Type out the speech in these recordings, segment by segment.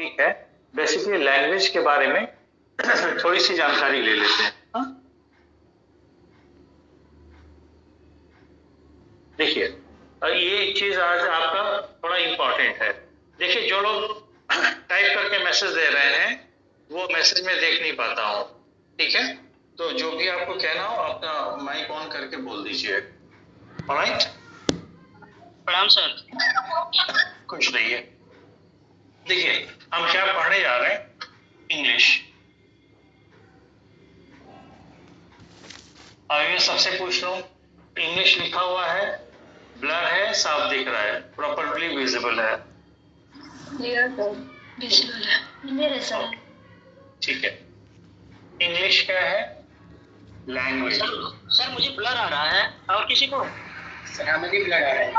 Topic है, basically language के बारे में थोड़ी सी जानकारी ले लेते हैं। हाँ? देखिए ये चीज आज आपका थोड़ा इंपॉर्टेंट है। देखिए जो लोग टाइप करके मैसेज दे रहे हैं वो मैसेज में देख नहीं पाता हूँ, ठीक है? तो जो भी आपको कहना हो अपना माइक ऑन करके बोल दीजिए। ऑलराइट? प्रणाम सर। कुछ नहीं है। देखिए हम क्या पढ़ने जा रहे हैं, इंग्लिश। अब मैं सबसे पूछ रहा हूँ, इंग्लिश लिखा हुआ है, ब्लर है, साफ दिख रहा है, प्रॉपरली विजिबल है? क्लियर सर, विजिबल है, क्लियर है सर। ठीक है। इंग्लिश क्या है? लैंग्वेज। सर मुझे ब्लर आ रहा है और किसी को? सर मुझे ब्लर आ रहा है।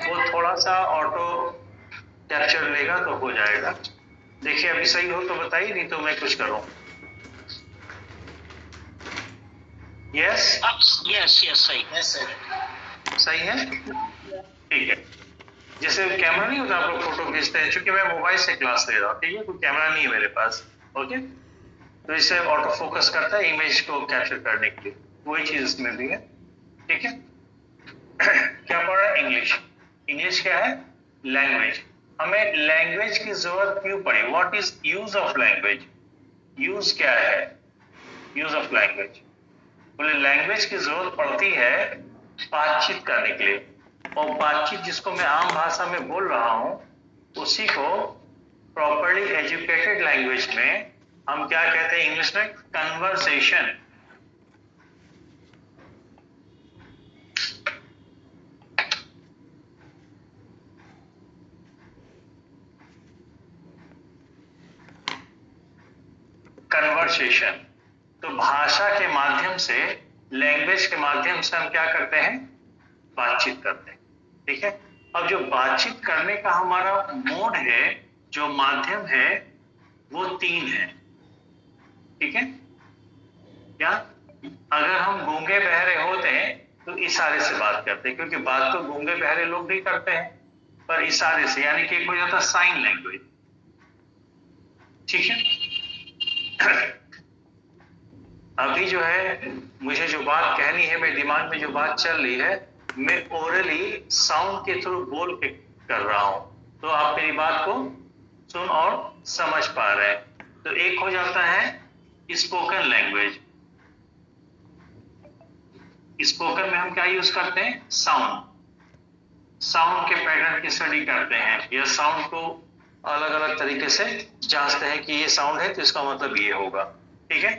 वो थोड़ा सा ऑटो कैप्चर लेगा तो हो जाएगा। देखिए अभी सही हो तो बताइए, नहीं तो मैं कुछ करूं। यस यस यस सही। यस सर, सही है, ठीक है। जैसे कैमरा नहीं होता, आप लोग फोटो खींचते हैं, क्योंकि मैं मोबाइल से क्लास ले रहा हूँ, ठीक है, कोई कैमरा नहीं है मेरे पास। ओके, तो इससे ऑटो फोकस करता है इमेज को कैप्चर करने के लिए, वही चीज इसमें भी है, ठीक है। क्या पढ़ रहा है? इंग्लिश। इंग्लिश क्या है? लैंग्वेज। हमें लैंग्वेज की जरूरत क्यों पड़ी? What is use of language? Use क्या है? यूज ऑफ लैंग्वेज, बोले लैंग्वेज की जरूरत पड़ती है बातचीत करने के लिए, और बातचीत जिसको मैं आम भाषा में बोल रहा हूं उसी को प्रॉपर्ली एजुकेटेड लैंग्वेज में हम क्या कहते हैं इंग्लिश में? कन्वर्सेशन। कन्वर्सेशन। तो भाषा के माध्यम से, लैंग्वेज के माध्यम से हम क्या करते हैं? बातचीत करते हैं, ठीक है। अब जो बातचीत करने का हमारा मोड है, जो माध्यम है, वो तीन है, ठीक है। क्या अगर हम गूंगे बहरे होते हैं तो इशारे से बात करते हैं, क्योंकि बात तो गूंगे बहरे लोग भी करते हैं, पर इशारे से, यानी कि एक हो जाता साइन लैंग्वेज, ठीक है। अभी जो है मुझे जो बात कहनी है, मेरे दिमाग में जो बात चल रही है, मैं ओरली साउंड के थ्रू बोल के कर रहा हूं, तो आप मेरी बात को सुन और समझ पा रहे हैं। तो एक हो जाता है स्पोकन लैंग्वेज। स्पोकन में हम क्या यूज करते हैं? साउंड। साउंड के पैटर्न की स्टडी करते हैं, या साउंड को अलग अलग तरीके से जांचते हैं कि ये साउंड है तो इसका मतलब ये होगा, ठीक है।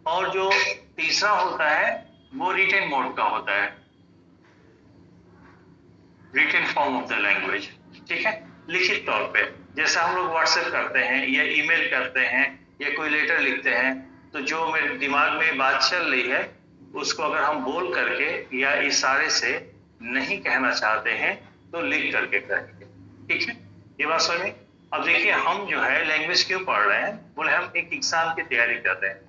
और जो तीसरा होता है वो रिटेन मोड का होता है, written form of the language, ठीक है, लिखित तौर पे। जैसे हम लोग व्हाट्सएप करते हैं या ईमेल करते हैं या कोई लेटर लिखते हैं, तो जो मेरे दिमाग में बात चल रही है उसको अगर हम बोल करके या इशारे से नहीं कहना चाहते हैं तो लिख करके कहेंगे, ठीक है। ये बात समझ में? अब देखिए हम जो है लैंग्वेज क्यों पढ़ रहे हैं, बोले हम एक एग्जाम की तैयारी कर रहे हैं,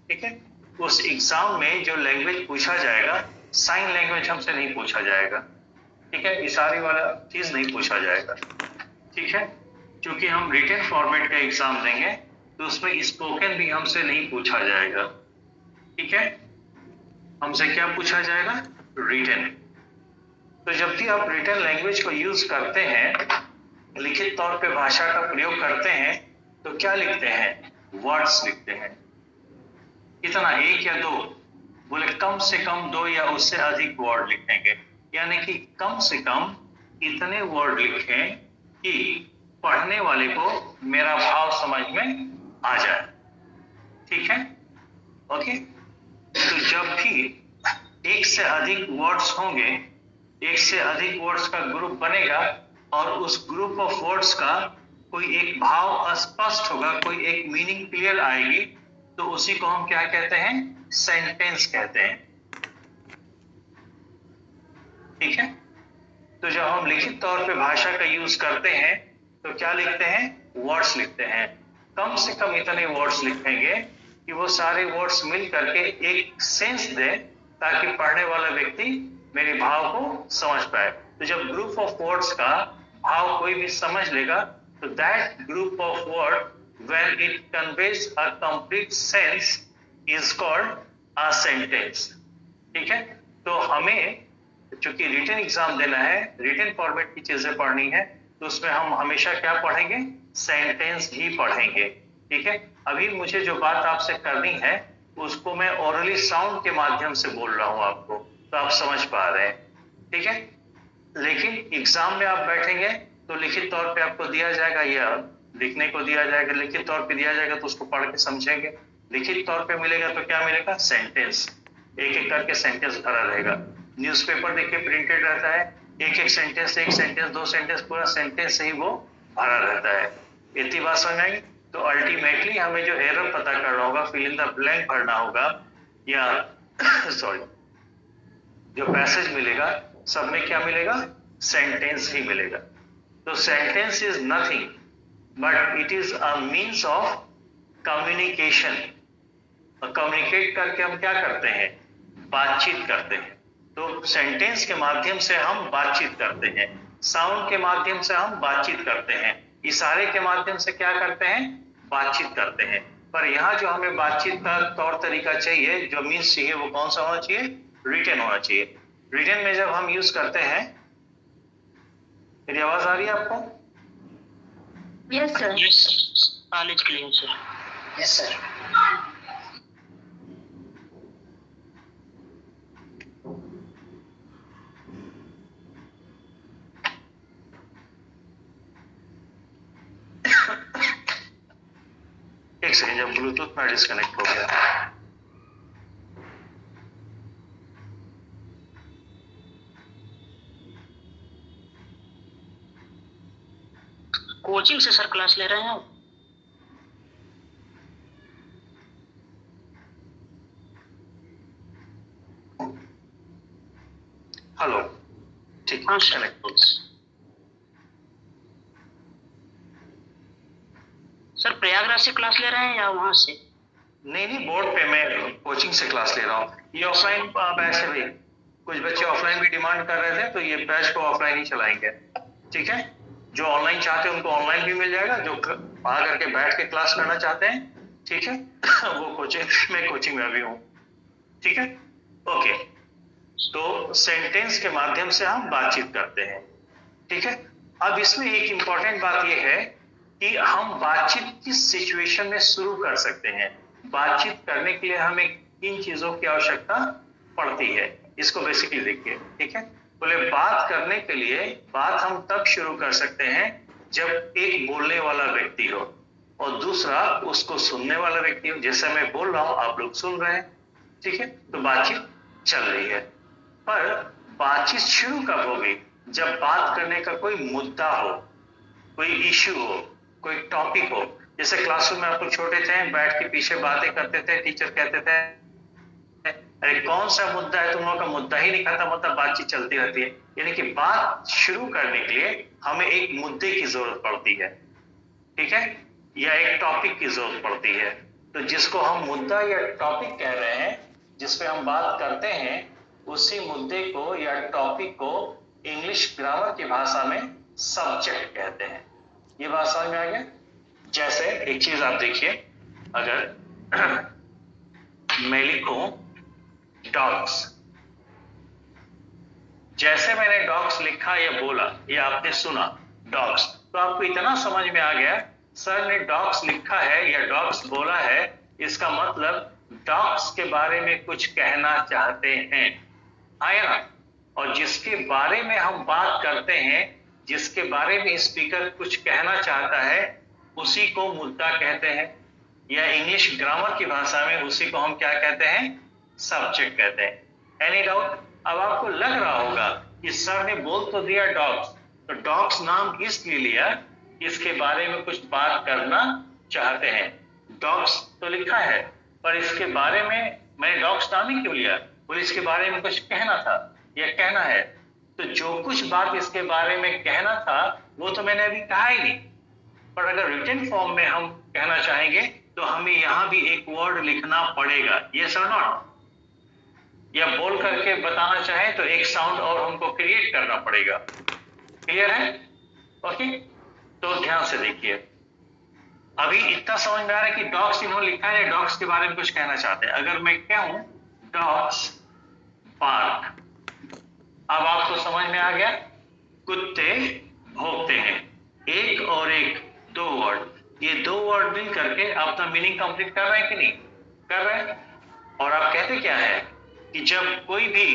ठीक है। उस एग्जाम में जो लैंग्वेज पूछा जाएगा, साइन लैंग्वेज हमसे नहीं पूछा जाएगा, ठीक है, इशारे वाला चीज नहीं पूछा जाएगा, ठीक है। क्योंकि हम रिटन फॉर्मेट का एग्जाम देंगे तो उसमें स्पोकन भी हमसे नहीं पूछा जाएगा, ठीक है। हमसे क्या पूछा जाएगा? रिटन। तो जब भी आप रिटन लैंग्वेज को यूज करते हैं, लिखित तौर पे भाषा का प्रयोग करते हैं, तो क्या लिखते हैं? वर्ड्स लिखते हैं। कितना? एक या दो? बोले कम से कम दो या उससे अधिक वर्ड लिखेंगे, यानी कि कम से कम इतने वर्ड लिखें कि पढ़ने वाले को मेरा भाव समझ में आ जाए, ठीक है, ओके। तो जब भी एक से अधिक वर्ड्स होंगे, एक से अधिक वर्ड्स का ग्रुप बनेगा और उस ग्रुप ऑफ वर्ड्स का कोई एक भाव स्पष्ट होगा, कोई एक मीनिंग क्लियर आएगी, तो उसी को हम क्या कहते हैं? सेंटेंस कहते हैं, ठीक है। तो जब हम लिखित तौर पे भाषा का यूज करते हैं तो क्या लिखते हैं? वर्ड्स लिखते हैं। कम से कम इतने वर्ड्स लिखेंगे कि वो सारे वर्ड्स मिल करके एक सेंस दे, ताकि पढ़ने वाला व्यक्ति मेरे भाव को समझ पाए। तो जब ग्रुप ऑफ वर्ड्स का हाउ कोई भी समझ लेगा, तो that group of word when it conveys a complete sense is called a sentence. ठीक है, तो हमें चूंकि रिटन एग्जाम देना है, रिटन फॉर्मेट की चीजें पढ़नी है, तो उसमें हम हमेशा क्या पढ़ेंगे, सेंटेंस ही पढ़ेंगे। ठीक है, अभी मुझे जो बात आपसे करनी है उसको मैं ओरली साउंड के माध्यम से बोल रहा हूं आपको, तो आप समझ पा रहे हैं। ठीक है, लेकिन एग्जाम में आप बैठेंगे तो लिखित तौर पे आपको दिया जाएगा या लिखने को दिया जाएगा, लिखित तौर पे दिया जाएगा तो उसको पढ़ के समझेंगे। लिखित तौर पे मिलेगा तो क्या मिलेगा, सेंटेंस, एक एक करके सेंटेंस भरा रहेगा। न्यूज़पेपर देखिए प्रिंटेड रहता है, एक एक सेंटेंस, एक सेंटेंस, दो सेंटेंस, पूरा सेंटेंस से ही वो भरा रहता है। इतनी बात समझ आई? तो अल्टीमेटली हमें जो एरर पता करना होगा, फिल इन द ब्लैंक भरना होगा, या सॉरी जो पैसेज मिलेगा सब में क्या मिलेगा, सेंटेंस ही मिलेगा। तो sentence is nothing but it is a means of communication. और कम्युनिकेट करके हम क्या करते हैं, बातचीत करते हैं। तो सेंटेंस के माध्यम से हम बातचीत करते हैं, साउंड के माध्यम से हम बातचीत करते हैं, इशारे के माध्यम से क्या करते हैं, बातचीत करते हैं। पर यहाँ जो हमें बातचीत का तौर तरीका चाहिए, जो मीन्स चाहिए, वो कौन सा होना चाहिए, रिटन होना चाहिए। रिटन में जब हम यूज करते हैं, मेरी आवाज आ रही है आपको? Yes sir. Yes all is clear sir. Yes sir. एक सेकेंड, जब ब्लूटूथ में डिस्कनेक्ट हो गया। कोचिंग से सर क्लास ले रहे हैं आप? हेलो, ठीक, हाँ सर। कनेक्ट। सर प्रयागराज से क्लास ले रहे हैं या वहां से? नहीं नहीं, बोर्ड पे मैं कोचिंग से क्लास ले रहा हूँ। ये ऑफलाइन बैच है भाई, कुछ बच्चे ऑफलाइन भी डिमांड कर रहे थे, तो ये बैच को ऑफलाइन ही चलाएंगे। ठीक है, जो ऑनलाइन चाहते हैं उनको ऑनलाइन भी मिल जाएगा, जो वहां करके बैठ के क्लास करना चाहते हैं, ठीक है वो कोचिंग में अभी हूँ। ठीक है, ओके। तो सेंटेंस के माध्यम से हम बातचीत करते हैं। ठीक है, अब इसमें एक इंपॉर्टेंट बात यह है कि हम बातचीत किस सिचुएशन में शुरू कर सकते हैं। बातचीत करने के लिए हमें किन चीजों की आवश्यकता पड़ती है, इसको बेसिकली देखिए। ठीक है, बोले बात करने के लिए बात हम तब शुरू कर सकते हैं जब एक बोलने वाला व्यक्ति हो और दूसरा उसको सुनने वाला व्यक्ति हो। जैसे मैं बोल रहा हूं, आप लोग सुन रहे हैं। ठीक है, तो बातचीत चल रही है। पर बातचीत शुरू कब होगी, जब बात करने का कोई मुद्दा हो, कोई इश्यू हो, कोई टॉपिक हो। जैसे क्लासरूम में आप लोग छोटे थे, बैठ के पीछे बातें करते थे, टीचर कहते थे अरे कौन सा मुद्दा है, तुम लोगों का मुद्दा ही नहीं खत्म होता, बातचीत चलती रहती है। यानी कि बात शुरू करने के लिए हमें एक मुद्दे की जरूरत पड़ती है, ठीक है, या एक टॉपिक की जरूरत पड़ती है। तो जिसको हम मुद्दा या टॉपिक कह रहे हैं, जिसपे हम बात करते हैं, उसी मुद्दे को या टॉपिक को इंग्लिश ग्रामर की भाषा में सब्जेक्ट कहते हैं। ये बात समझ में आ गया? जैसे एक चीज आप देखिए, अगर मैं लिखूं डॉग्स, जैसे मैंने डॉग्स लिखा या बोला या आपने सुना डॉग्स, तो आपको इतना समझ में आ गया सर ने डॉग्स लिखा है या डॉग्स बोला है, इसका मतलब डॉग्स के बारे में कुछ कहना चाहते हैं, आया ना। और जिसके बारे में हम बात करते हैं, जिसके बारे में स्पीकर कुछ कहना चाहता है, उसी को मुद्दा कहते हैं, या इंग्लिश ग्रामर की भाषा में उसी को हम क्या कहते हैं, सब्जेक्ट कहते हैं। Any doubt? अब आपको लग रहा होगा कि सर ने बोल तो दिया डॉग्स, तो डॉग्स नाम इसलिए लिया, इसके बारे में कुछ बात करना चाहते हैं। डॉग्स तो लिखा है, पर इसके बारे में मैंने डॉग्स नाम ही क्यों लिया, बोले इसके बारे में कुछ कहना था या कहना है। तो जो कुछ बात इसके बारे में कहना था वो तो मैंने अभी कहा ही नहीं, पर अगर रिटन फॉर्म में हम कहना चाहेंगे तो हमें यहां भी एक वर्ड लिखना पड़ेगा, यस और नॉट। या बोल करके बताना चाहे तो एक साउंड और हमको क्रिएट करना पड़ेगा। क्लियर है? ओके, तो ध्यान से देखिए, अभी इतना समझ में आ रहा है कि डॉग्स इन्होंने लिखा है, डॉग्स के बारे में कुछ कहना चाहते हैं। अगर मैं कहूं डॉग्स बार्क, अब आपको समझ में आ गया, कुत्ते भौंकते हैं। एक और एक, दो वर्ड, ये दो वर्ड मिल करके अपना मीनिंग कंप्लीट कर रहे हैं कि नहीं कर रहे हैं? और आप कहते क्या है कि जब कोई भी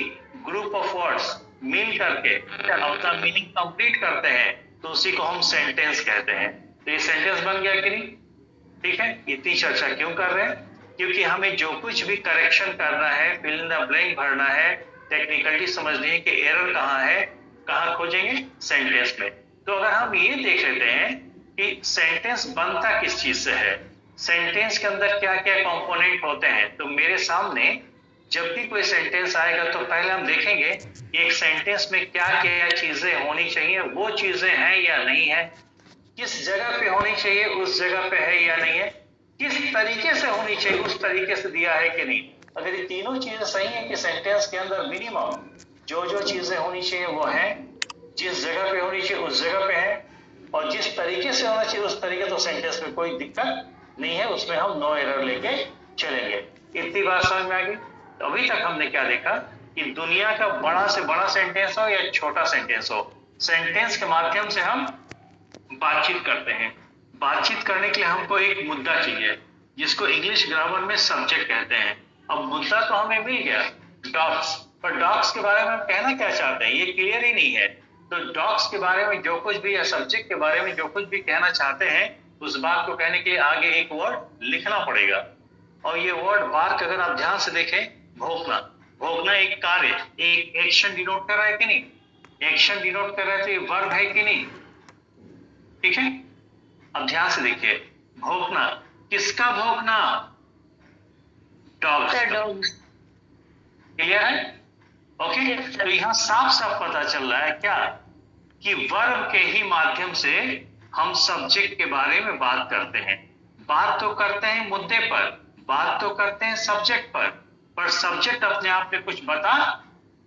ग्रुप ऑफ वर्ड्स मिल करके अपना मीनिंग कंप्लीट करते हैं तो उसी को हम सेंटेंस कहते हैं। तो ये सेंटेंस बन गया कि नहीं? ठीक है, इतनी चर्चा क्यों कर रहे हैं? क्योंकि हमें जो कुछ भी करेक्शन करना है, फिल इन द ब्लैंक भरना है, टेक्निकलिटी समझनी है कि एरर कहाँ है, कहाँ खोजेंगे? सेंटेंस में। तो अगर हम ये देख लेते हैं कि सेंटेंस बनता किस चीज से है, सेंटेंस के अंदर क्या क्या कंपोनेंट होते हैं, तो मेरे सामने जब भी कोई सेंटेंस आएगा तो पहले हम देखेंगे कि एक सेंटेंस में क्या क्या चीजें होनी चाहिए, वो चीजें हैं या नहीं है, किस जगह पे होनी चाहिए उस जगह पे है या नहीं है, किस तरीके से होनी चाहिए उस तरीके से दिया है कि नहीं। अगर ये तीनों चीजें सही है कि सेंटेंस के अंदर मिनिमम जो जो चीजें होनी चाहिए वो है, जिस जगह पे होनी चाहिए उस जगह पे है, और जिस तरीके से होना चाहिए उस तरीके, तो सेंटेंस में कोई दिक्कत नहीं है, उसमें हम नो एरर लेके चलेंगे। इतनी बात समझ में आ गई? तो अभी तक हमने क्या देखा कि दुनिया का बड़ा से बड़ा सेंटेंस हो या छोटा सेंटेंस हो, सेंटेंस के माध्यम से हम बातचीत करते हैं। बातचीत करने के लिए हमको एक मुद्दा चाहिए, जिसको इंग्लिश ग्रामर में सब्जेक्ट कहते हैं। अब मुद्दा तो हमें मिल गया डॉग्स, पर डॉग्स के बारे में हम कहना क्या चाहते हैं ये क्लियर ही नहीं है। तो डॉग्स के बारे में जो कुछ भी या सब्जेक्ट के बारे में जो कुछ भी कहना चाहते हैं, उस बात को कहने के लिए आगे एक वर्ड लिखना पड़ेगा। और ये वर्ड बार्क अगर आप ध्यान से देखें, भौंकना, भौंकना एक कार्य, एक एक्शन डिनोट कर रहा है कि नहीं? एक्शन डिनोट कर रहा है तो ये वर्ब है कि नहीं? ठीक है, अब ध्यान से देखिए, भौंकना, किसका भौंकना? डॉग्स। क्लियर है? ओके, तो यहां साफ साफ पता चल रहा है क्या कि वर्ब के ही माध्यम से हम सब्जेक्ट के बारे में बात करते हैं। बात तो करते हैं मुद्दे पर, बात तो करते हैं सब्जेक्ट पर सब्जेक्ट अपने आप में कुछ बता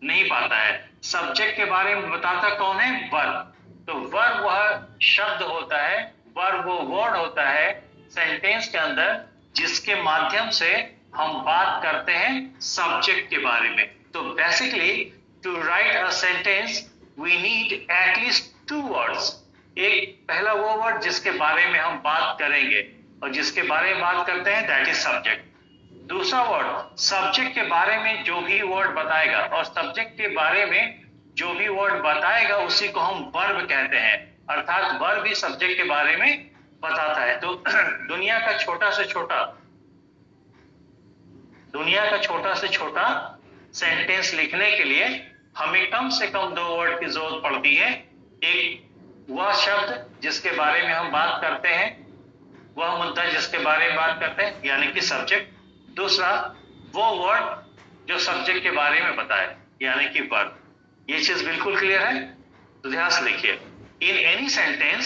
नहीं पाता है। सब्जेक्ट के बारे में बताता कौन है? वर्ब। तो वर्ब वह शब्द होता है, वर्ब वो वर्ड होता है सेंटेंस के अंदर जिसके माध्यम से हम बात करते हैं सब्जेक्ट के बारे में। तो basically to write a sentence we need at least two words. एक पहला वो वर्ड जिसके बारे में हम बात करेंगे, और जिसके बारे में बात करते हैं दैट इज सब्जेक्ट। दूसरा वर्ड सब्जेक्ट के बारे में जो भी वर्ड बताएगा, और सब्जेक्ट के बारे में जो भी वर्ड बताएगा उसी को हम वर्ब कहते हैं, अर्थात वर्ब भी सब्जेक्ट के बारे में बताता है। तो दुनिया का छोटा से छोटा सेंटेंस लिखने के लिए हमें कम से कम दो वर्ड की जरूरत पड़ती है। एक वह शब्द जिसके बारे में हम बात करते हैं, वह मुद्दा जिसके बारे में बात करते हैं यानी कि सब्जेक्ट। दूसरा वो वर्ड जो सब्जेक्ट के बारे में बताए यानी कि वर्ब। ये चीज बिल्कुल क्लियर है? तो ध्यान से देखिए, in any sentence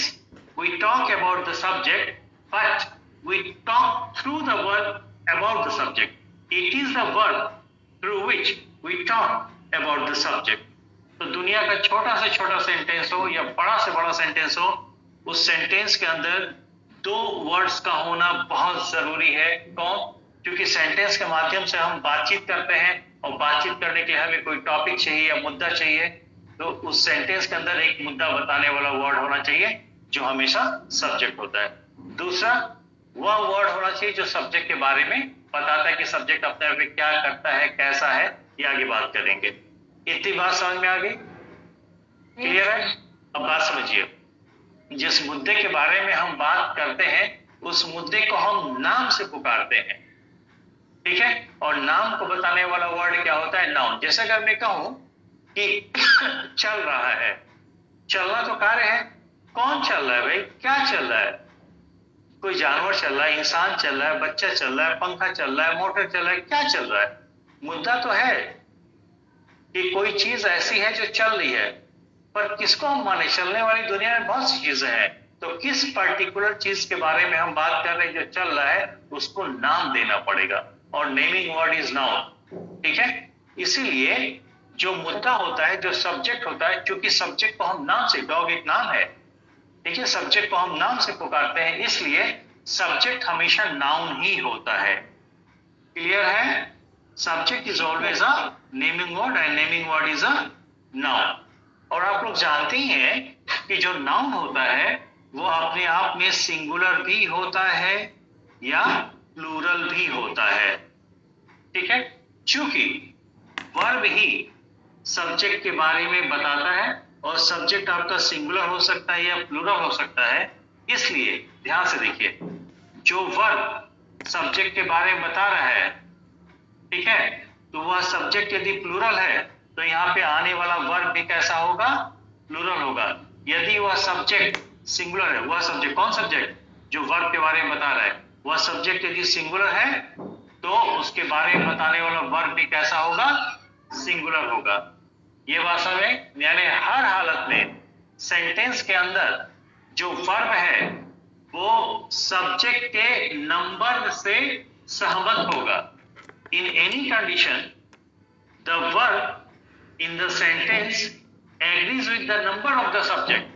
we talk about the subject but we talk through the verb about the subject. It is the verb through which we talk about the subject. तो दुनिया का छोटा से छोटा सेंटेंस हो या बड़ा से बड़ा सेंटेंस हो, उस सेंटेंस के अंदर दो वर्ड्स का होना बहुत जरूरी है। कौन? क्योंकि सेंटेंस के माध्यम से हम बातचीत करते हैं, और बातचीत करने के लिए हमें कोई टॉपिक चाहिए या मुद्दा चाहिए, तो उस सेंटेंस के अंदर एक मुद्दा बताने वाला वर्ड होना चाहिए जो हमेशा सब्जेक्ट होता है। दूसरा वह वर्ड होना चाहिए जो सब्जेक्ट के बारे में बताता है कि सब्जेक्ट अपने आप में क्या करता है, कैसा है, ये आगे बात करेंगे। इतनी बात समझ में आ गई? क्लियर है? अब बात समझिए, जिस मुद्दे के बारे में हम बात करते हैं उस मुद्दे को हम नाम से पुकारते हैं, ठीक है? और नाम को बताने वाला वर्ड क्या होता है? नाउन। जैसे अगर मैं कहूं कि चल रहा है, चलना तो कार्य है। कौन चल रहा है भाई? क्या चल रहा है? कोई जानवर चल रहा है, इंसान चल रहा है, बच्चा चल रहा है, पंखा चल रहा है, मोटर चल रहा है, क्या चल रहा है? मुद्दा तो है कि कोई चीज ऐसी है जो चल रही है, पर किसको हम माने? चलने वाली दुनिया में बहुत सी चीजें हैं, तो किस पर्टिकुलर चीज के बारे में हम बात कर रहे हैं जो चल रहा है, उसको नाम देना पड़ेगा, और नेमिंग वर्ड इज नाउन, ठीक है? इसीलिए जो मुद्दा होता है, जो सब्जेक्ट होता है, क्योंकि सब्जेक्ट को हम नाम से, डॉग एक नाम है, इसीलिए सब्जेक्ट को हम नाउन से पुकारते हैं, इसलिए सब्जेक्ट हमेशा नाउन ही होता है। क्लियर है? Subject is always a naming word and naming word is a noun. और आप लोग जानते ही हैं कि जो नाउन होता है वो अपने आप में सिंगुलर भी होता है या प्लूरल भी होता है। ठीक है? चूंकि वर्ब ही सब्जेक्ट के बारे में बताता है और सब्जेक्ट आपका सिंगुलर हो सकता है या प्लूरल हो सकता है, इसलिए ध्यान से देखिए, जो वर्ब सब्जेक्ट के बारे में बता रहा है, ठीक है, तो वह सब्जेक्ट यदि प्लूरल है तो यहाँ पे आने वाला वर्ब भी कैसा होगा? प्लूरल होगा। यदि वह सब्जेक्ट सिंगुलर है, वह सब्जेक्ट, कौन सब्जेक्ट? जो वर्ब के बारे में बता रहा है, वह सब्जेक्ट यदि सिंगुलर है तो उसके बारे में बताने वाला वर्ब भी कैसा होगा? सिंगुलर होगा। ये बात समझ में? यानी हर हालत में सेंटेंस के अंदर जो वर्ब है वो सब्जेक्ट के नंबर से सहमत होगा। In any condition, the verb in the sentence agrees with the number of the subject,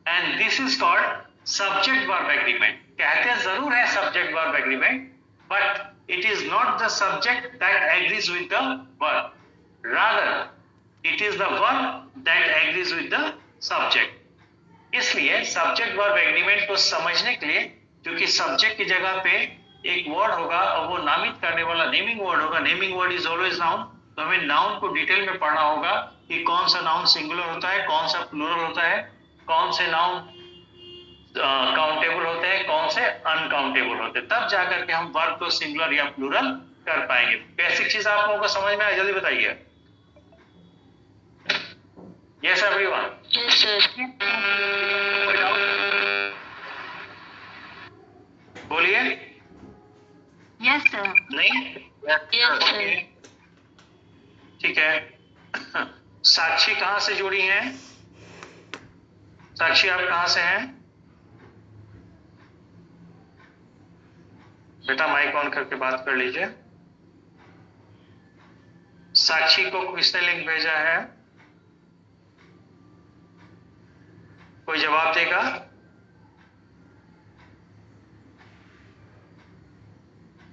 and this is called subject-verb agreement. कहते जरूर है subject-verb agreement, but it is not the subject that agrees with the verb. Rather, it is the verb that agrees with the subject. इसलिए subject-verb agreement को समझने के लिए, क्योंकि subject की जगह पे एक वर्ड होगा और वो नामित करने वाला नेमिंग वर्ड होगा, naming word is always noun, तो हमें नाउन को डिटेल में पढ़ना होगा कि कौन सा नाउन सिंगुलर होता है, कौन सा प्लूरल होता है, कौन से नाउन काउंटेबल होते हैं, कौन से अनकाउंटेबल होते हैं, तब जाकर के हम वर्ब को सिंगुलर या प्लूरल कर पाएंगे। बेसिक चीज आप लोगों को समझ में आए? जल्दी बताइए। Yes everyone? Yes sir. बोलिए। Yes sir. नहीं? Yes sir. ठीक है। साक्षी कहाँ से जुड़ी हैं? साक्षी आप कहाँ से हैं? बेटा माइक ऑन करके बात कर लीजिए। साक्षी को किसने लिंक भेजा है? कोई जवाब देगा?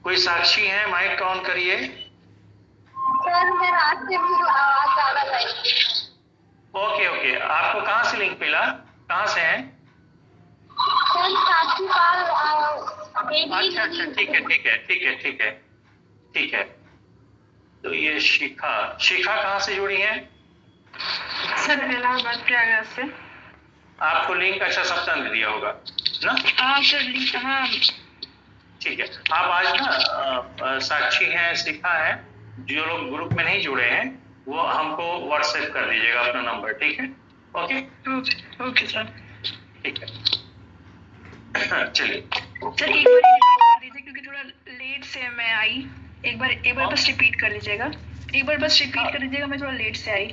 कोई साक्षी है? माइक ऑन करिए। सर मैं रात से भी आवाज आ रहा है। ओके ओके, आपको कहाँ से लिंक मिला? कहाँ से हैं? सर साक्षी पाल अच्छा अच्छा, ठीक है ठीक है ठीक है ठीक है ठीक है। तो ये शिखा, शिखा कहाँ से जुड़ी हैं? सर इलाहाबाद प्रयागराज से। आपको लिंक अच्छा सप्ताह ने दिया होगा ना? हाँ सर लिंक, हाँ ठीक है। आप आज ना साक्षी हैं, शिखा है, जो लोग ग्रुप में नहीं जुड़े हैं वो हमको व्हाट्सएप कर दीजिएगा अपना नंबर, ठीक है? Okay okay sir. ठीक है। चलिए सर एक बार रिपीट कर दीजिए क्योंकि थोड़ा लेट से मैं आई। एक बार बस रिपीट कर लीजिएगा, एक बार बस रिपीट कर दीजिएगा, मैं थोड़ा लेट से आई।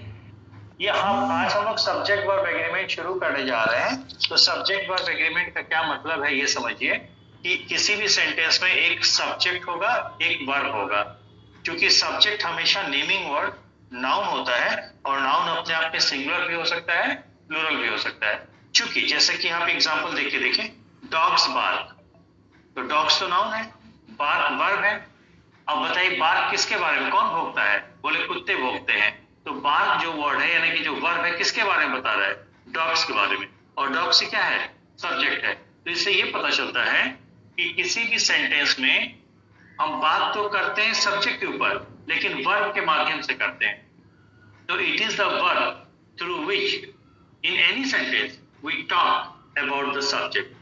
ये आज हम लोग सब्जेक्ट वर्ब एग्रीमेंट शुरू करने जा रहे हैं। तो सब्जेक्ट वर्ब एग्रीमेंट का क्या मतलब है ये समझिए कि किसी भी सेंटेंस में एक सब्जेक्ट होगा, एक वर्ब होगा। क्योंकि सब्जेक्ट हमेशा नेमिंग वर्ड नाउन होता है और नाउन अपने आप में सिंगुलर भी हो सकता है, प्लूरल भी हो सकता है। चूंकि जैसे कि यहाँ पे एग्जांपल देख के देखें, डॉग्स बार्क, तो डॉग्स तो नाउन है, बार्क वर्ब है। अब बताइए बार्क किसके बारे में, कौन भोगता है? बोले कुत्ते भोगते हैं। तो बार्क जो वर्ड है यानी कि जो वर्ब है किसके बारे में बता रहा है? डॉग्स के बारे में। और डॉग्स से क्या है? सब्जेक्ट है। तो इससे ये पता चलता है कि किसी भी सेंटेंस में हम बात तो करते हैं सब्जेक्ट के ऊपर, लेकिन वर्ब के माध्यम से करते हैं। तो it is the verb through which in any sentence we talk about the subject.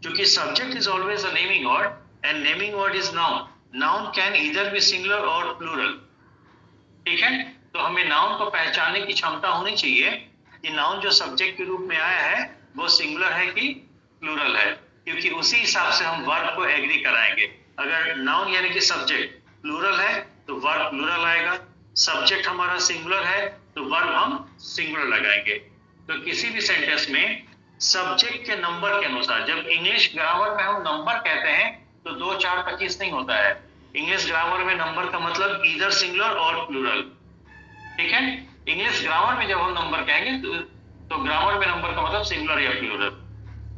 क्योंकि subject is always a naming word and naming word is noun. Noun can either be singular और plural. ठीक है? तो हमें noun को पहचानने की क्षमता होनी चाहिए कि नाउन जो सब्जेक्ट के रूप में आया है वो सिंगुलर है कि प्लूरल है, क्योंकि उसी हिसाब से हम वर्ब को एग्री कराएंगे। अगर नाउन यानी कि सब्जेक्ट प्लूरल है तो वर्ब प्लूरल आएगा, सब्जेक्ट हमारा सिंगुलर है तो वर्ब हम सिंगुलर लगाएंगे। तो किसी भी सेंटेंस में सब्जेक्ट के नंबर के अनुसार, जब इंग्लिश ग्रामर में हम नंबर कहते हैं तो 2 4 25 नहीं होता है। इंग्लिश ग्रामर में नंबर का मतलब ईदर सिंगुलर और प्लूरल। ठीक है? इंग्लिश ग्रामर में जब हम नंबर कहेंगे तो ग्रामर में नंबर का मतलब सिंगुलर या प्लूरल।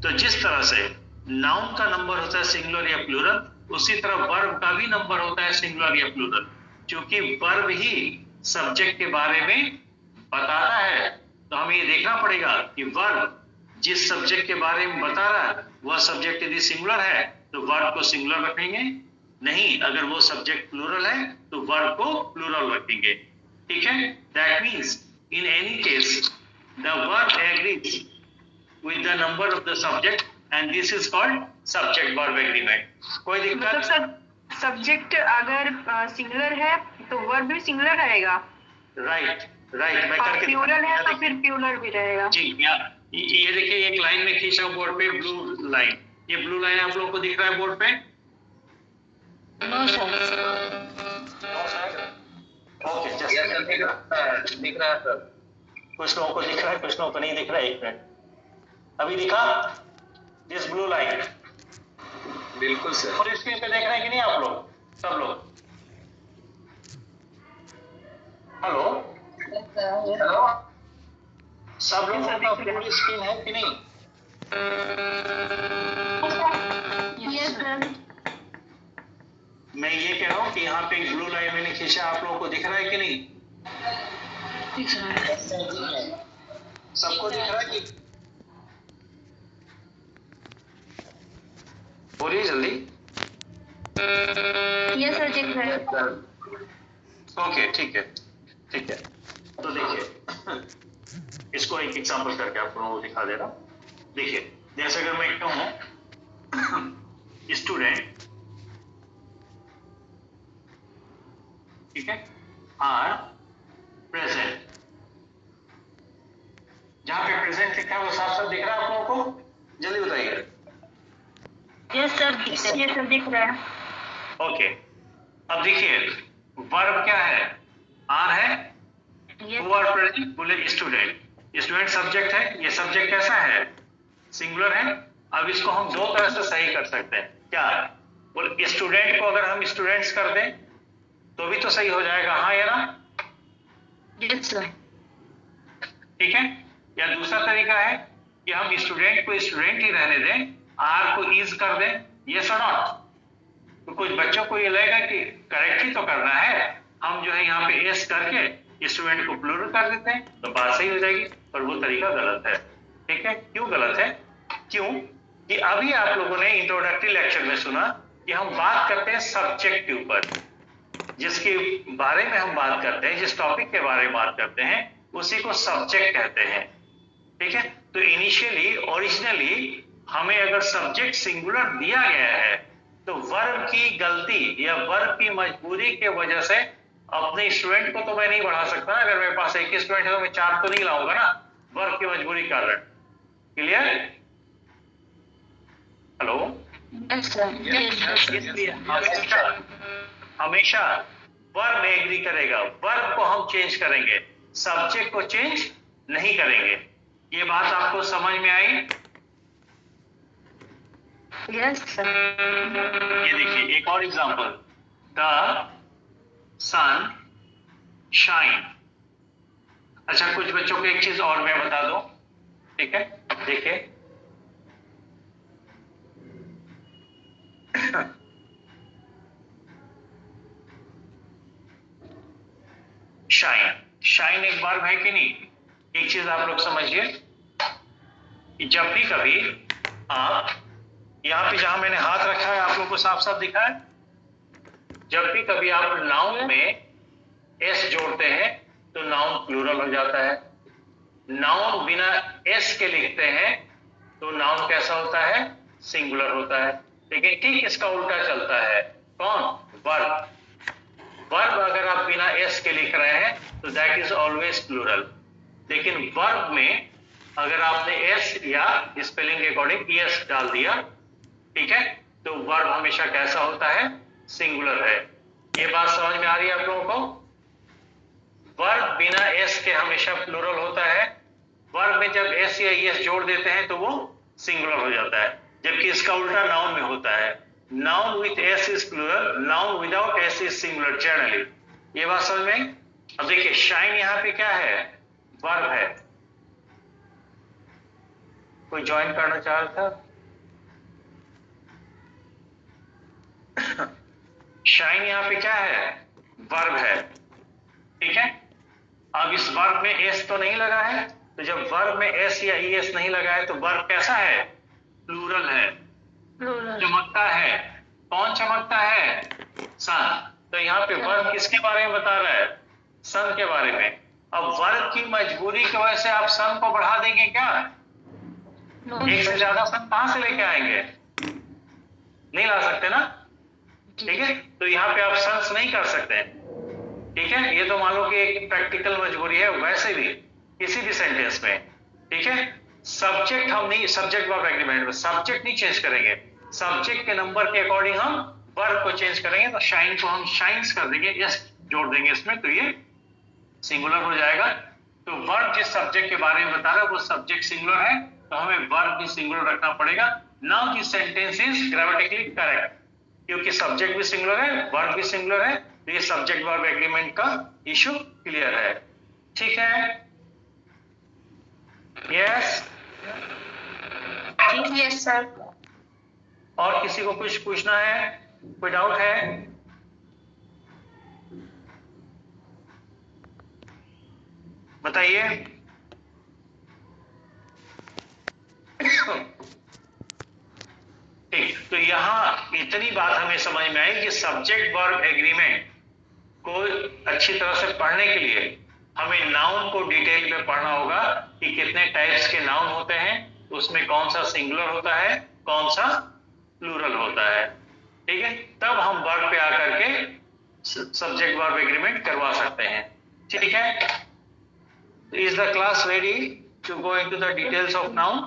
तो जिस तरह से नाउन का नंबर होता है सिंगुलर या प्लूरल, उसी तरह वर्ब का भी नंबर होता है सिंगुलर या प्लूरल, क्योंकि वर्ब ही सब्जेक्ट के बारे में बताता है। तो हमें ये देखना पड़ेगा कि वर्ब जिस सब्जेक्ट के बारे में बता रहा है वह सब्जेक्ट यदि सिंगुलर है तो वर्ब को सिंगुलर रखेंगे, नहीं अगर वो सब्जेक्ट प्लूरल है तो वर्ब को प्लूरल रखेंगे। ठीक है, that means in any case the verb agrees with the number of the subject and this is called subject verb agreement। कोई दिक्कत? मतलब सब्जेक्ट अगर सिंगुलर है तो वर्ब भी सिंगुलर रहेगा। राइट राइट, मैं और करके प्लूरल है तो फिर प्लूरल भी रहेगा। जी। ये देखिए एक लाइन में खींचा बोर्ड पे, ब्लू लाइन, ये ब्लू लाइन आप लोगों को दिख रहा है बोर्ड पे? No sir. ओके, जस्ट दिख रहा है सर। कुछ लोगों को दिख रहा है, कुछ लोगों को नहीं दिख रहा है। एक मिनट, अभी दिखा दिस ब्लू लाइन? बिल्कुल सर। और स्क्रीन पे देख रहे हैं कि नहीं आप लोग, सब लोग? हेलो हेलो, सब लोग का फुल स्क्रीन है कि नहीं? Yes sir. मैं ये कह रहा हूँ कि यहाँ पे ब्लू लाइन मैंने खींचा, आप लोगों को दिख रहा है कि नहीं? दिख रहा है। सबको दिख रहा है कि? बोलिए जल्दी। यस सर, दिख रहा है। ओके ठीक है ठीक है। तो देखिए इसको एक एग्जांपल करके आप लोगों को दिखा दे रहा हूं। देखिए जैसे अगर मैं कहूं स्टूडेंट, ठीक है, आर प्रेजेंट, जहां पे प्रेजेंट लिखा है वो साफ साफ दिख रहा है आप लोगों को? जल्दी बताइए। यस सर, दिख रहा है। ओके, अब देखिए वर्ब क्या है? आर है। Who are present? बोले स्टूडेंट। स्टूडेंट सब्जेक्ट है, ये सब्जेक्ट कैसा है? सिंगुलर है। अब इसको हम दो तरह से सही कर सकते हैं। क्या बोले? स्टूडेंट को अगर हम स्टूडेंट्स कर दें तो भी तो सही हो जाएगा, हाँ या ना? Yes sir. ठीक है। या दूसरा तरीका है कि हम स्टूडेंट को स्टूडेंट ही रहने दें, आर को इज कर दें, यस और नॉट? तो कुछ बच्चों को ये लगेगा कि करेक्ट ही तो करना है, हम जो है यहाँ पे एस करके स्टूडेंट को प्लूरल कर देते हैं तो बात सही हो जाएगी, पर वो तरीका गलत है। ठीक है, क्यों गलत है? क्यों कि अभी आप लोगों ने इंट्रोडक्टरी लेक्चर में सुना कि हम बात करते हैं सब्जेक्ट के ऊपर, जिसके बारे में हम बात करते हैं, जिस टॉपिक के बारे में बात करते हैं उसी को सब्जेक्ट कहते हैं। ठीक है, तो इनिशियली ओरिजिनली हमें अगर सब्जेक्ट सिंगुलर दिया गया है तो वर्ब की गलती या वर्ब की मजबूरी के वजह से अपने स्टूडेंट को तो मैं नहीं बढ़ा सकता। अगर मेरे पास एक स्टूडेंट है तो मैं चार तो नहीं लाऊंगा ना, वर्ब की मजबूरी के कारण। क्लियर? Hello, yes sir. हमेशा वर्ब एग्री करेगा, वर्ब को हम चेंज करेंगे, सब्जेक्ट को चेंज नहीं करेंगे। ये बात आपको समझ में आई? Yes sir. ये देखिए एक और एग्जांपल, द सन शाइन। अच्छा, कुछ बच्चों को एक चीज और मैं बता दूं, ठीक है? देखिए शाइन, शाइन एक वर्ब है कि नहीं? एक चीज आप लोग समझिए कि जब भी कभी आप यहाँ पे जहां मैंने हाथ रखा है आप लोग को साफ साफ दिखा है, जब भी कभी आप नाउन में एस जोड़ते हैं तो नाउन प्लूरल हो जाता है। नाउन बिना एस के लिखते हैं तो नाउन कैसा होता है? सिंगुलर होता है। लेकिन ठीक इसका उल्टा चलता है। कौन? वर्ब। वर्ब अगर आप बिना एस के लिख रहे हैं तो दैट इज ऑलवेज प्लूरल। लेकिन वर्ब में अगर आपने एस या स्पेलिंग के अकॉर्डिंग एस डाल दिया, ठीक है, तो वर्ब हमेशा कैसा होता है? सिंगुलर है। ये बात समझ में आ रही है आप लोगों को? वर्ब बिना एस के हमेशा प्लूरल होता है। वर्ब में जब एस या एस जोड़ देते हैं तो वो सिंगुलर हो जाता है, जबकि इसका उल्टा नाउन में होता है। Noun with s is plural, noun without s is singular generally. ये बात समझ में? अब देखिए शाइन यहाँ पे क्या है? वर्ब है। कोई ज्वाइन करना चाह रहा था? शाइन यहाँ पे क्या है? वर्ब है, ठीक है। अब इस वर्ब में एस तो नहीं लगा है, तो जब वर्ब में एस या ई एस नहीं लगा है तो वर्ब कैसा है? प्लूरल है, चमकता है। कौन चमकता है? सन। तो यहाँ पे वर्ब किसके बारे में बता रहा है? सन के बारे में। अब वर्ब की मजबूरी की वजह से आप सन को बढ़ा देंगे क्या? एक से ज्यादा सन कहां से लेके आएंगे? नहीं ला सकते ना, ठीक है। तो यहाँ पे आप सन्स नहीं कर सकते, ठीक है। ये तो मान लो कि एक प्रैक्टिकल मजबूरी है। वैसे भी किसी भी सेंटेंस में, ठीक है, सब्जेक्ट हम नहीं, सब्जेक्ट वर्ब एग्रीमेंट में सब्जेक्ट नहीं चेंज करेंगे, सब्जेक्ट के नंबर के अकॉर्डिंग हम वर्ब को चेंज करेंगे। तो शाइन को हम शाइन्स कर देंगे, एस जोड़ देंगे इसमें, तो ये सिंगुलर हो जाएगा। तो वर्ब जिस सब्जेक्ट के बारे में बता रहा है वो सब्जेक्ट सिंगुलर है, तो हमें वर्ब भी सिंगुलर रखना पड़ेगा। Now this sentence is grammatically correct, क्योंकि सब्जेक्ट भी सिंगुलर है, वर्ब भी सिंगुलर है, तो ये सब्जेक्ट वर्ब एग्रीमेंट का इशू क्लियर है, ठीक है। Yes yes sir. और किसी को कुछ पूछना है, कोई डाउट है? बताइए। ठीक, तो यहाँ इतनी बात हमें समझ में आई कि सब्जेक्ट वर्ब एग्रीमेंट को अच्छी तरह से पढ़ने के लिए हमें नाउन को डिटेल में पढ़ना होगा कि कितने टाइप्स के नाउन होते हैं, उसमें कौन सा सिंगुलर होता है, कौन सा प्लूरल होता है, ठीक है। तब हम वर्ब पे आकर के सब्जेक्ट वर्ब एग्रीमेंट करवा सकते हैं, ठीक है। Is the class ready to go into the details of noun?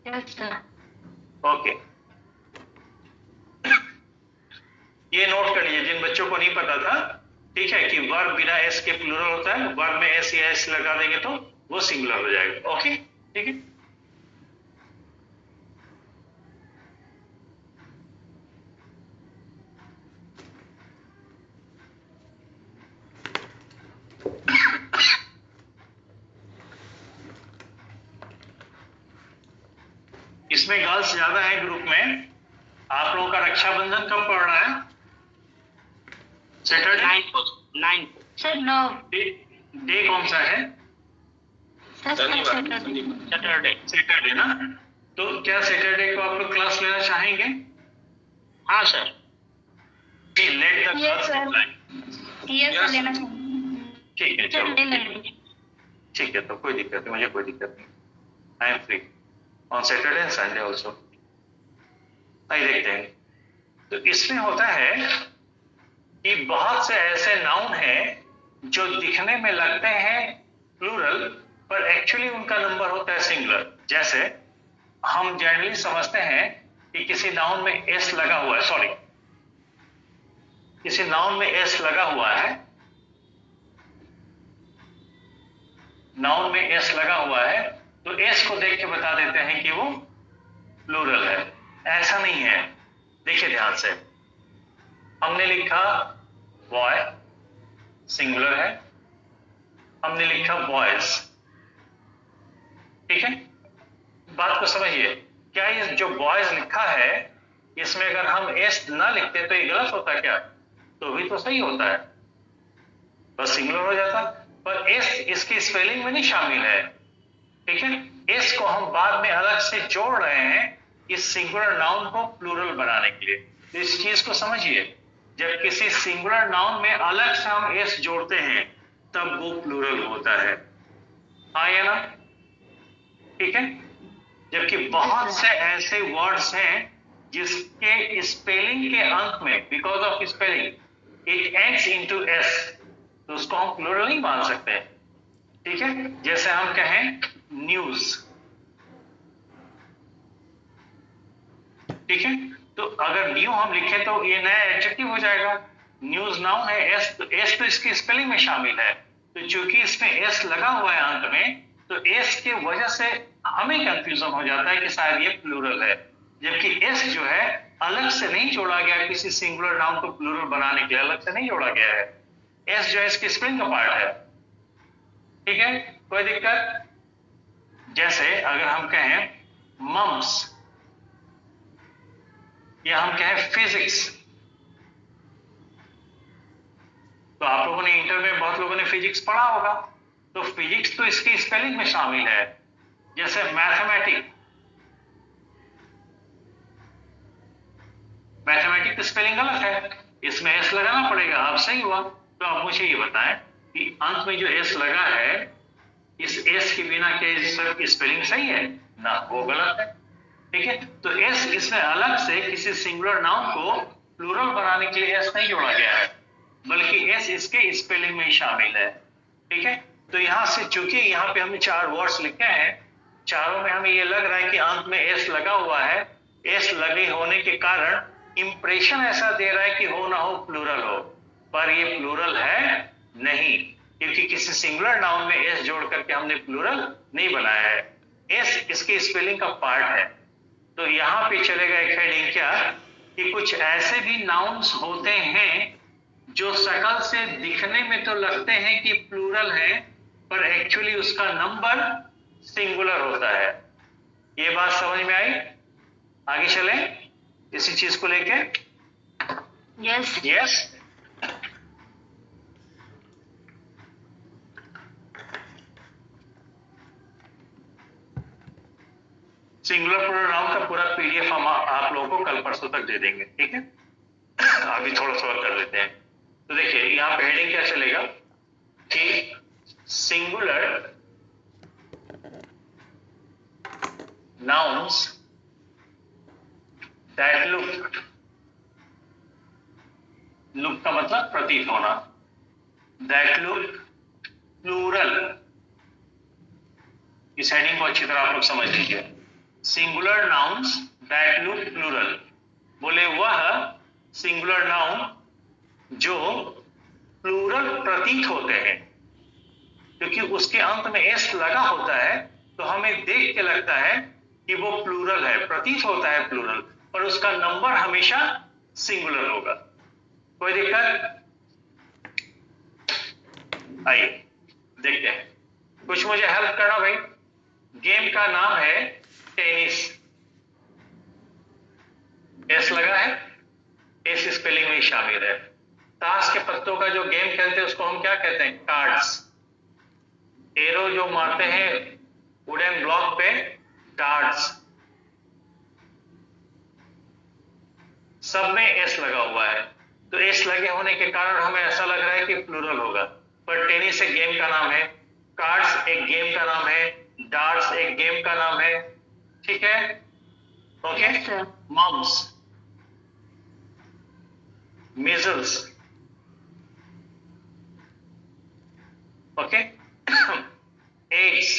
Yes sir. Okay, ये नोट कर लीजिए जिन बच्चों को नहीं पता था, ठीक है, कि वर्ब बिना एस के प्लूरल होता है, वर्ब में एस या एस लगा देंगे तो वो सिंगुलर हो जाएगा। ओके, ठीक है। इसमें गर्ल्स ज्यादा है ग्रुप में। आप लोगों का रक्षाबंधन कब पड़ रहा है? सैटरडे 9 सर 9 डे कौन सा है? सैटरडे ना। तो क्या सैटरडे को आप लोग क्लास लेना चाहेंगे? हाँ sir. Let the class yes लेना चाहिए। ठीक है, चलो ले लेंगे। ठीक है, तो कोई दिक्कत नहीं, मुझे कोई दिक्कत नहीं, I am free on Saturday and Sunday also. आइए देखते हैं। तो इसमें होता है कि बहुत से ऐसे नाउन हैं जो दिखने में लगते हैं प्लूरल पर एक्चुअली उनका नंबर होता है सिंगुलर। जैसे हम जनरली समझते हैं कि किसी नाउन में एस लगा हुआ है, सॉरी, किसी नाउन में एस लगा हुआ है, नाउन में एस लगा हुआ है, तो एस को देख के बता देते हैं कि वो प्लूरल है। ऐसा नहीं है, देखिए ध्यान से। हमने लिखा बॉय, सिंगुलर है, हमने लिखा बॉयज, ठीक है। बात को समझिए, क्या ये जो बॉयज लिखा है इसमें अगर हम एस ना लिखते तो ये गलत होता क्या? तो भी तो सही होता है, बस सिंगुलर हो जाता। पर एस इसकी स्पेलिंग में नहीं शामिल है, ठीक है। एस को हम बाद में अलग से जोड़ रहे हैं इस सिंगुलर नाउन को प्लूरल बनाने के लिए। तो इस चीज को समझिए, जब किसी सिंगुलर नाउन में अलग से हम एस जोड़ते हैं तब वो प्लूरल होता है, हाँ या ना, ठीक है। जबकि बहुत से ऐसे वर्ड्स हैं जिसके स्पेलिंग के अंत में, because of spelling it ends into S, तो उसको हम प्लूरल नहीं मान सकते, ठीक है। जैसे हम कहें न्यूज, ठीक है, तो अगर न्यू हम लिखें तो ये नया एडजेक्टिव हो जाएगा। न्यूज नाउन है, एस तो इसकी स्पेलिंग में शामिल है, तो चूंकि इसमें एस लगा हुआ है अंत में, तो एस की वजह से हमें कंफ्यूजन हो जाता है कि शायद ये प्लूरल है, जबकि एस जो है अलग से नहीं जोड़ा गया, किसी सिंगुलर नाउन को प्लूरल बनाने के लिए अलग से नहीं जोड़ा गया है। एस जो है इसकी स्पेलिंग का पार्ट है, ठीक है, कोई दिक्कत? जैसे अगर हम कहें मम्स या हम कहें फिजिक्स, तो आप लोगों ने इंटर में बहुत लोगों ने फिजिक्स पढ़ा होगा, तो फिजिक्स तो इसकी स्पेलिंग में शामिल है। जैसे मैथमेटिक्स, मैथमेटिक्स की स्पेलिंग गलत है, इसमें एस लगाना पड़ेगा। अब सही हुआ। तो आप मुझे ये बताएं कि अंत में जो एस लगा है, इस एस के बिना क्या स्पेलिंग सही है ना, वो गलत है। ठीक है, तो एस इसमें अलग से किसी सिंगुलर नाउन को प्लूरल बनाने के लिए एस नहीं जोड़ा गया है, बल्कि एस इसके स्पेलिंग में ही शामिल है। ठीक है, तो यहां से चूंकि यहाँ पे हमने 4 वर्ड्स लिखे हैं, चारों में हमें ये लग रहा है कि अंत में एस लगा हुआ है। एस लगे होने के कारण इंप्रेशन ऐसा दे रहा है कि हो ना हो प्लूरल हो, पर ये प्लूरल है नहीं, क्योंकि किसी सिंगुलर नाउन में एस जोड़ करके हमने प्लूरल नहीं बनाया है। एस इसके स्पेलिंग का पार्ट है। तो यहाँ पे चलेगा एक हेडिंग क्या, कि कुछ ऐसे भी नाउन्स होते हैं जो शकल से दिखने में तो लगते हैं कि प्लूरल है, पर एक्चुअली उसका नंबर सिंगुलर होता है। ये बात समझ में आई? आगे चलें इसी चीज को लेके। यस यस, सिंगुलर प्रोनाउन का पूरा पीडीएफ हम आप लोगों को कल परसों तक दे देंगे। ठीक है, अभी थोड़ा सा कर लेते हैं। तो देखिए यहाँ पे हेडिंग क्या चलेगा कि सिंगुलर nouns that look का मतलब प्रतीत होना, that look plural, इस हेडिंग को अच्छी तरह आप लोग समझ लीजिए। Singular nouns that look plural, बोले वह सिंगुलर नाउन जो प्लूरल प्रतीत होते हैं, क्योंकि उसके अंत में एस लगा होता है, तो हमें देख के लगता है कि वो प्लूरल है, प्रतीत होता है प्लूरल, पर उसका नंबर हमेशा सिंगुलर होगा। कोई दिक्कत? आइए देखते हैं, कुछ मुझे हेल्प करना भाई। गेम का नाम है टेनिस, एस लगा है, एस स्पेलिंग में शामिल है। ताश के पत्तों का जो गेम खेलते हैं उसको हम क्या कहते हैं? कार्ड्स। एरो जो मारते हैं वुडन ब्लॉक पे, डार्ट्स। सब में एस लगा हुआ है, तो एस लगे होने के कारण हमें ऐसा लग रहा है कि प्लूरल होगा, पर टेनिस एक गेम का नाम है, कार्ड्स एक गेम का नाम है, डार्ट्स एक गेम का नाम है। ठीक है, okay. Mumps, measles, okay, AIDS,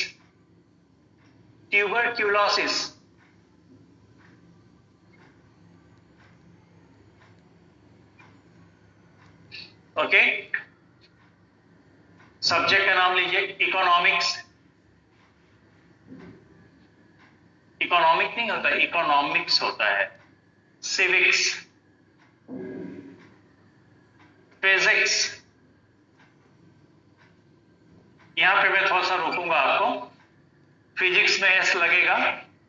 tuberculosis, okay, subject का नाम लीजिए इकोनॉमिक्स, इकोनॉमिक नहीं होता, इकोनॉमिक्स होता है। सिविक्स, फिजिक्स, यहां पे मैं थोड़ा सा रोकूंगा आपको। फिजिक्स में एस लगेगा,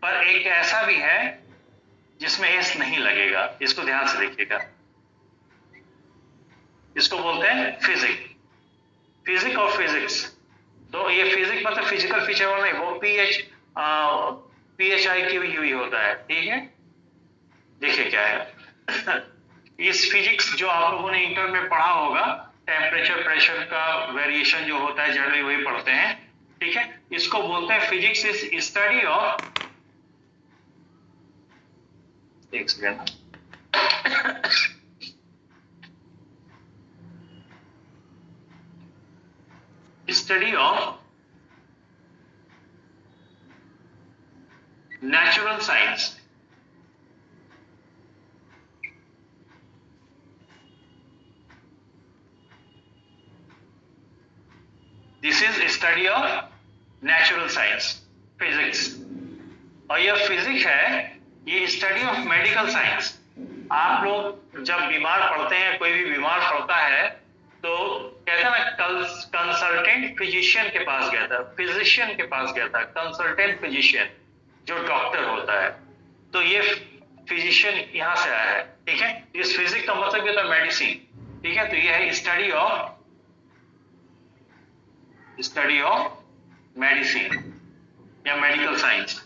पर एक ऐसा भी है जिसमें एस नहीं लगेगा, इसको ध्यान से देखिएगा। इसको बोलते हैं फिजिक। फिजिक और फिजिक्स, तो ये फिजिक मतलब फिजिकल फीचर वाला नहीं, वो PHIQ होता है। ठीक है, देखिए क्या है इस फिजिक्स जो आप लोगों ने इंटर में पढ़ा होगा, टेम्परेचर प्रेशर का वेरिएशन जो होता है जनरली वही पढ़ते हैं। ठीक है, इसको बोलते हैं फिजिक्स इज स्टडी ऑफ, एक second, study of natural science. This is study of natural science, physics. और यह फिजिक्स है, ये स्टडी ऑफ मेडिकल साइंस। आप लोग जब बीमार पड़ते हैं, कोई भी बीमार पड़ता है, तो कहता ना कंसल्टेंट फिजिशियन के पास गया था, फिजिशियन के पास गया था, कंसल्टेंट फिजिशियन जो डॉक्टर होता है, तो ये फिजिशियन यहां से आया है, ठीक है। इस फिजिक्स का मतलब ये होता है मेडिसिन, ठीक है। तो ये है स्टडी ऑफ मेडिसिन या मेडिकल साइंस।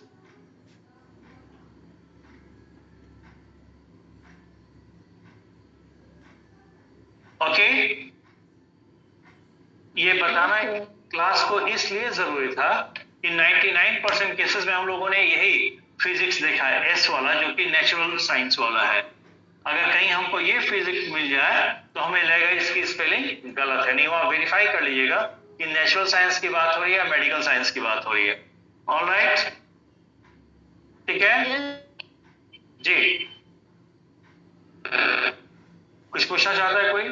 ओके, ये बताना क्लास को इसलिए जरूरी था कि 99% केसेस में हम लोगों ने यही फिजिक्स देखा है, एस वाला, जो कि नेचुरल साइंस वाला है। अगर कहीं हमको ये फिजिक्स मिल जाए तो हमें लगेगा इसकी स्पेलिंग गलत है। नहीं, वहां वेरीफाई कर लीजिएगा कि नेचुरल साइंस की बात हो रही है या मेडिकल साइंस की बात हो रही है। ऑलराइट, ठीक है जी। कुछ पूछना चाहता है कोई?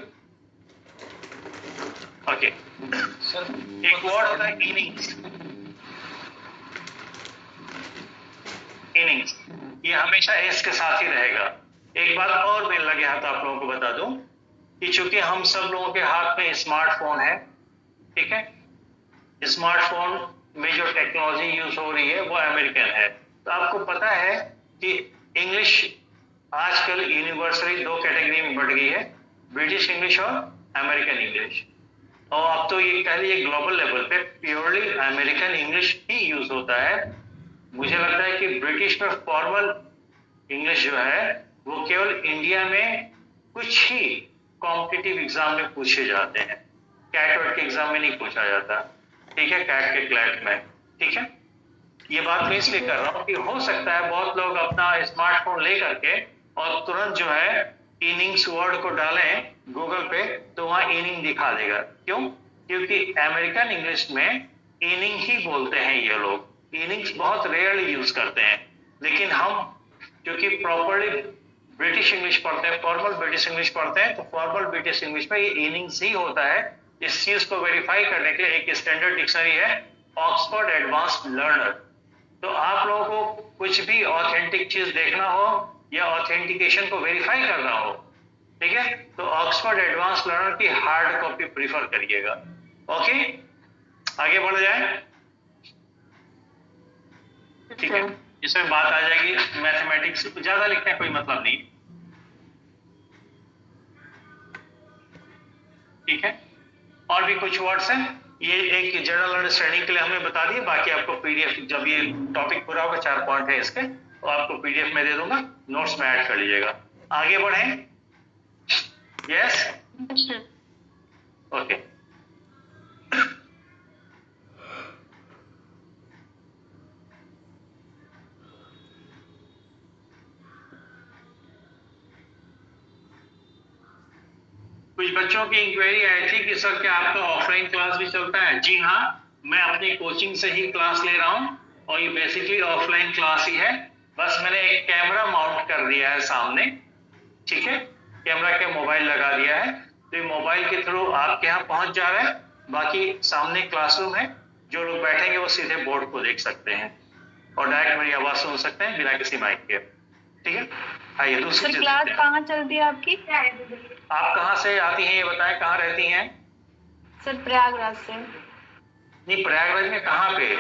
ओके, एक वर्ड होता है इनिंग्स। इनिंग्स ये हमेशा एस के साथ ही रहेगा। एक बात और मैं लगे हाथ आप लोगों को बता दूं कि चूंकि हम सब लोगों के हाथ में स्मार्टफोन है, ठीक है, स्मार्टफोन में जो टेक्नोलॉजी यूज हो रही है वो अमेरिकन है। तो आपको पता है कि इंग्लिश आजकल यूनिवर्सली 2 कैटेगरी में बढ़ गई है, ब्रिटिश इंग्लिश और अमेरिकन इंग्लिश। और अब तो ये कह लीजिए ग्लोबल लेवल पे प्योरली अमेरिकन इंग्लिश ही यूज होता है। मुझे लगता है कि ब्रिटिश में फॉर्मल इंग्लिश जो है वो केवल इंडिया में कुछ ही कॉम्पिटिटिव एग्जाम में पूछे जाते हैं, कैट वर्ट के एग्जाम में नहीं पूछा जाता, ठीक है, कैट के क्लैट में, ठीक है। ये बात मैं इसलिए कर रहा हूँ कि हो सकता है बहुत लोग अपना स्मार्टफोन ले करके और तुरंत जो है इनिंग्स वर्ड को डालें गूगल पे तो वहां इनिंग दिखा देगा। क्यों? क्योंकि अमेरिकन इंग्लिश में इनिंग ही बोलते हैं ये लोग, इनिंग्स बहुत रेयरली यूज करते हैं। लेकिन हम क्योंकि प्रॉपरली ब्रिटिश इंग्लिश पढ़ते हैं, फॉर्मल ब्रिटिश इंग्लिश पढ़ते हैं, तो फॉर्मल ब्रिटिश इंग्लिश में ये इनिंग्स ही होता है। इस चीज को वेरीफाई करने के लिए एक स्टैंडर्ड डिक्शनरी है, ऑक्सफोर्ड एडवांस्ड लर्नर। तो आप लोगों को कुछ भी ऑथेंटिक चीज देखना हो या ऑथेंटिकेशन को वेरीफाई करना हो, ठीक है, तो ऑक्सफोर्ड एडवांस लर्नर की हार्ड कॉपी प्रीफर करिएगा। ओके, आगे बढ़ जाए, ठीक है। इसमें बात आ जाएगी मैथमेटिक्स, ज्यादा लिखने का कोई मतलब नहीं, ठीक है। और भी कुछ वर्ड्स हैं, ये एक जनरल अंडरस्टैंडिंग के लिए हमें बता दिए, बाकी आपको पीडीएफ, जब ये टॉपिक पूरा होगा, 4 पॉइंट है इसके, तो आपको पीडीएफ में दे दूंगा, नोट्स में ऐड कर लीजिएगा। आगे बढ़े, यस, ओके। कुछ बच्चों की इंक्वायरी आई थी कि सर क्या आपका ऑफलाइन क्लास भी चलता है? जी हाँ, मैं अपनी कोचिंग से ही क्लास ले रहा हूँ और ये बेसिकली ऑफलाइन क्लास ही है। बस मैंने एक कैमरा माउंट कर दिया है सामने, ठीक है, कैमरा के मोबाइल लगा दिया है, तो ये मोबाइल के थ्रू आपके यहाँ पहुंच जा रहा है। बाकी सामने क्लासरूम है, जो लोग बैठेंगे वो सीधे बोर्ड को देख सकते हैं और डायरेक्ट मेरी आवाज सुन सकते हैं बिना किसी माइक के, ठीक है। आइए दूसरी चीज, क्लास कहाँ चलती है आपकी? आप कहाँ से आती हैं ये बताएं, कहाँ रहती हैं? सर प्रयागराज से। नहीं, प्रयागराज में कहाँ पे?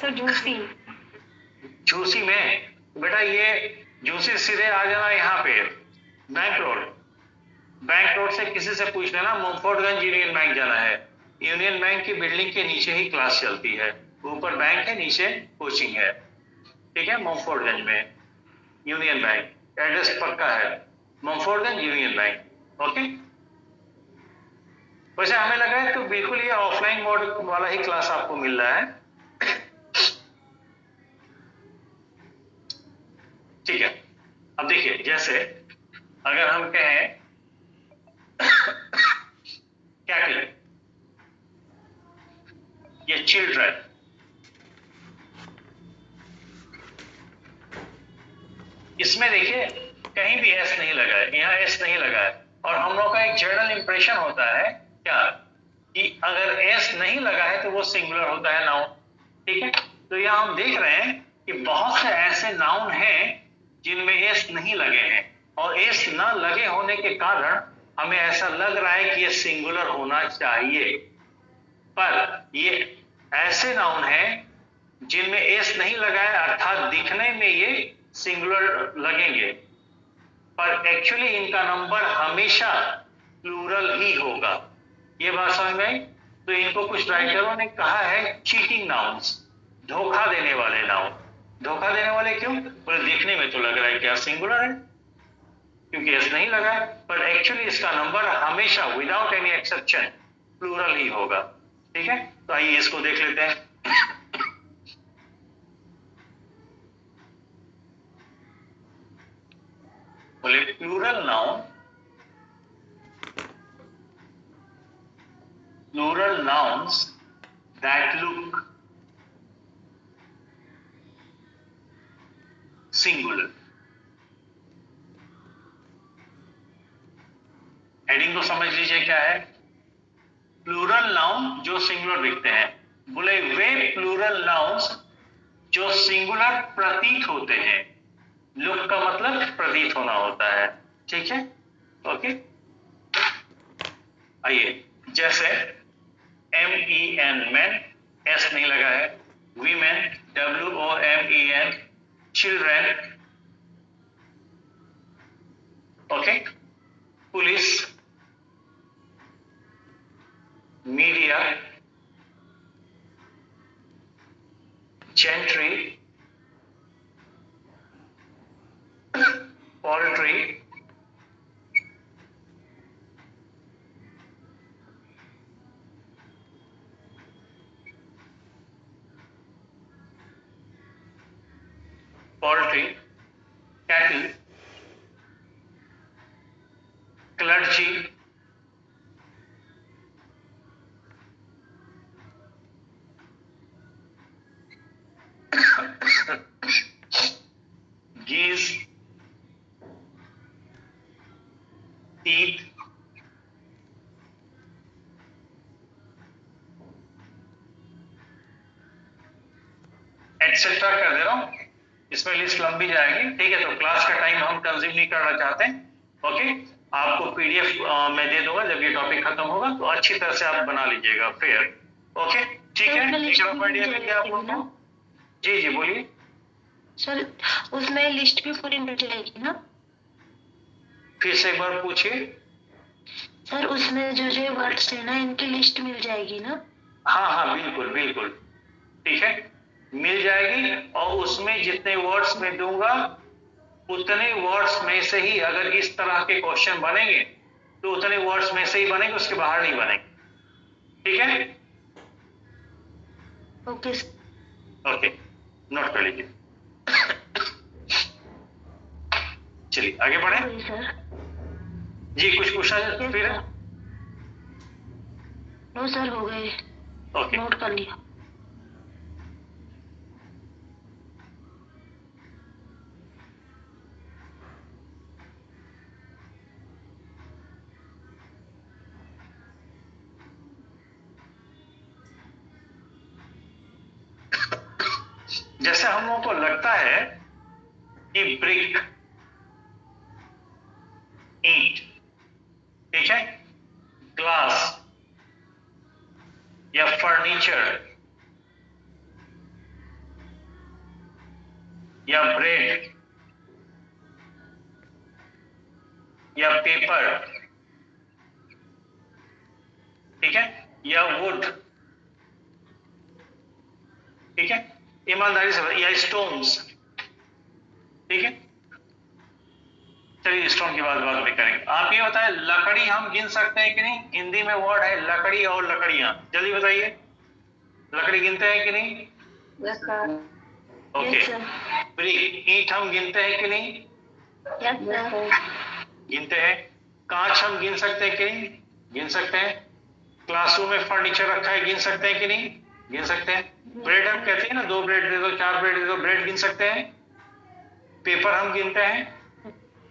सर झूसी। झूसी में? बेटा ये झूसी सीधे आ जाना यहाँ पे बैंक रोड, बैंक रोड से किसी से पूछ लेना, मुंफोर्टगंज यूनियन बैंक जाना है। यूनियन बैंक की बिल्डिंग के नीचे ही क्लास चलती है, ऊपर बैंक है, नीचे कोचिंग है, ठीक है, मुंफोर्टगंज में यूनियन बैंक, एड्रेस पक्का है, मुंफोर्टगंज यूनियन बैंक, ओके। वैसे हमें लगा है तो बिल्कुल ये ऑफलाइन मोड वाला ही क्लास आपको मिल रहा है, ठीक है। अब देखिए, जैसे अगर हम कहें क्या कहें, ये चिल्ड्रन, इसमें देखिए कहीं भी एस नहीं लगा है, यहाँ एस नहीं लगा है, और हम लोग का एक जनरल इंप्रेशन होता है क्या कि अगर एस नहीं लगा है तो वो सिंगुलर होता है, नाउन, ठीक है। तो यहाँ हम देख रहे हैं कि बहुत से ऐसे नाउन हैं जिनमें एस नहीं लगे हैं, और एस न लगे होने के कारण हमें ऐसा लग रहा है कि ये सिंगुलर होना चाहिए, पर ये ऐसे नाउन है जिनमें एस नहीं लगा है, अर्थात दिखने में ये सिंगुलर लगेंगे, पर एक्चुअली इनका नंबर हमेशा प्लूरल ही होगा। ये बात समझ में आई? तो इनको कुछ राइटरों ने कहा है चीटिंग नाउन्स, धोखा देने वाले नाउन। धोखा देने वाले क्यों? बोले दिखने में तो लग रहा है क्या सिंगुलर है क्योंकि एस नहीं लगा है, पर एक्चुअली इसका नंबर हमेशा विदाउट एनी एक्सेप्शन प्लूरल ही होगा। ठीक है, तो आइए इसको देख लेते हैं। बोले plural noun, plural nouns that look singular। Heading को समझ लीजिए क्या है। प्लूरल नाउन जो सिंगुलर दिखते हैं। बोले वे प्लूरल नाउन्स जो सिंगुलर प्रतीत होते हैं। लुक का मतलब प्रतीत होना होता है। ठीक है, ओके। आइए, जैसे MEN मैन, एस नहीं लगा है। Women, WOMEN, children, okay. Police, media, gentry, poultry, cattle, clergy, geese, teeth, etcetera कर दे रहा हूं, इसमें लिस्ट लंबी जाएगी। ठीक है, तो क्लास का टाइम हम कंज्यूम नहीं करना चाहते। ओके, आपको पीडीएफ मैं दे दूंगा जब ये टॉपिक खत्म होगा, तो अच्छी तरह से आप बना लीजिएगा फिर। ओके, ठीक है। आइडिया मिल गया आपको? जी जी बोलिए सर। उसमें लिस्ट भी पूरी मिल जाएगी ना? फिर से एक बार पूछिए। सर उसमें जो जो वर्ड्स है ना, इनकी लिस्ट मिल जाएगी ना? हाँ हाँ बिल्कुल बिल्कुल, ठीक है, मिल जाएगी। और उसमें जितने वर्ड्स मैं दूंगा उतने वर्ड्स में से ही अगर इस तरह के क्वेश्चन बनेंगे तो उतने वर्ड्स में से ही बनेंगे, उसके बाहर नहीं बनेंगे। ठीक है, ओके ओके, नोट कर लीजिए। चलिए आगे बढ़े। सर जी कुछ पूछना है फिर? नो सर, हो गए। ओके, नोट कर लिया। जैसे हम लोगों को लगता है कि ब्रिक, ईंट, ठीक है, ग्लास या फर्नीचर या ब्रेड या पेपर, ठीक है, या वुड, ठीक है, ईमानदारी से, या स्टोन्स, ठीक है। चलिए स्टोन की बात बाद में करेंगे। आप ये बताएं, लकड़ी हम गिन सकते हैं कि नहीं? हिंदी में वर्ड है लकड़ी और लकड़ियां, जल्दी बताइए, लकड़ी गिनते हैं कि नहीं? Yes sir. ओके, ब्रिक, ईंट हम गिनते हैं कि नहीं? Yes sir. गिनते हैं। कांच हम गिन सकते हैं कि नहीं? गिन सकते हैं। क्लासरूम में फर्नीचर रखा है, गिन सकते हैं कि नहीं? गिन सकते हैं। ब्रेड हम कहते हैं ना, 2 ब्रेड दे दो, 4 ब्रेड दे दो, ब्रेड गिन सकते हैं। पेपर हम गिनते हैं।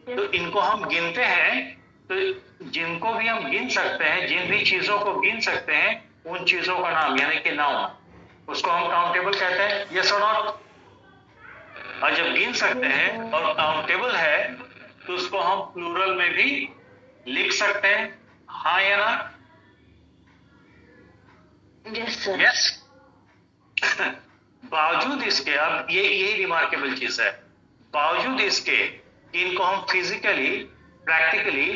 तो इनको हम गिनते हैं, तो जिनको भी हम गिन सकते हैं, जिन भी चीजों को गिन सकते हैं, उन चीजों का नाम यानी कि नाउन, उसको हम काउंटेबल कहते हैं। यस और नॉट? और जब गिन सकते हैं और काउंटेबल है तो उसको हम प्लूरल में भी लिख सकते हैं, हाँ या ना? Yes sir. यस। बावजूद इसके, अब ये यही रिमार्केबल चीज है, बावजूद इसके कि इनको हम फिजिकली प्रैक्टिकली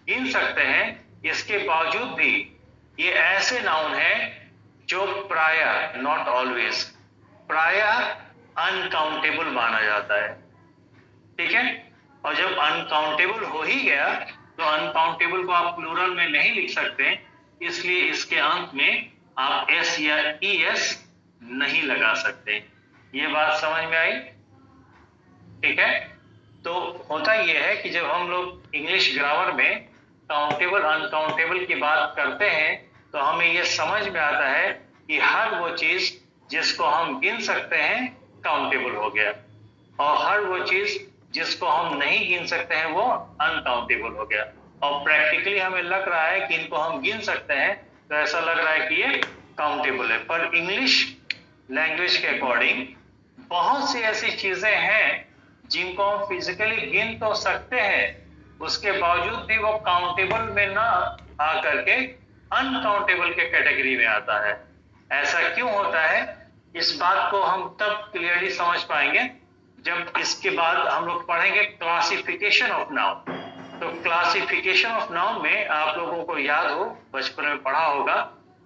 गिन सकते हैं, इसके बावजूद भी ये ऐसे नाउन है जो प्रायः, नॉट ऑलवेज, प्रायः अनकाउंटेबल माना जाता है। ठीक है, और जब अनकाउंटेबल हो ही गया तो अनकाउंटेबल को आप प्लूरल में नहीं लिख सकते, इसलिए इसके अंत में आप एस या ई एस नहीं लगा सकते। ये बात समझ में आई? ठीक है, तो होता यह है कि जब हम लोग इंग्लिश ग्रामर में काउंटेबल अनकाउंटेबल की बात करते हैं तो हमें यह समझ में आता है कि हर वो चीज जिसको हम गिन सकते हैं काउंटेबल हो गया, और हर वो चीज जिसको हम नहीं गिन सकते हैं वो अनकाउंटेबल हो गया। और प्रैक्टिकली हमें लग रहा है कि इनको हम गिन सकते हैं तो ऐसा लग रहा है कि ये काउंटेबल है, पर इंग्लिश लैंग्वेज के अकॉर्डिंग बहुत सी ऐसी चीजें हैं जिनको हम फिजिकली गिन तो सकते हैं, उसके बावजूद भी वो काउंटेबल में ना आ करके अनकाउंटेबल के कैटेगरी में आता है। ऐसा क्यों होता है, इस बात को हम तब क्लियरली समझ पाएंगे जब इसके बाद हम लोग पढ़ेंगे क्लासिफिकेशन ऑफ नाउन। तो क्लासिफिकेशन ऑफ नाउन में आप लोगों को याद हो, बचपन में पढ़ा होगा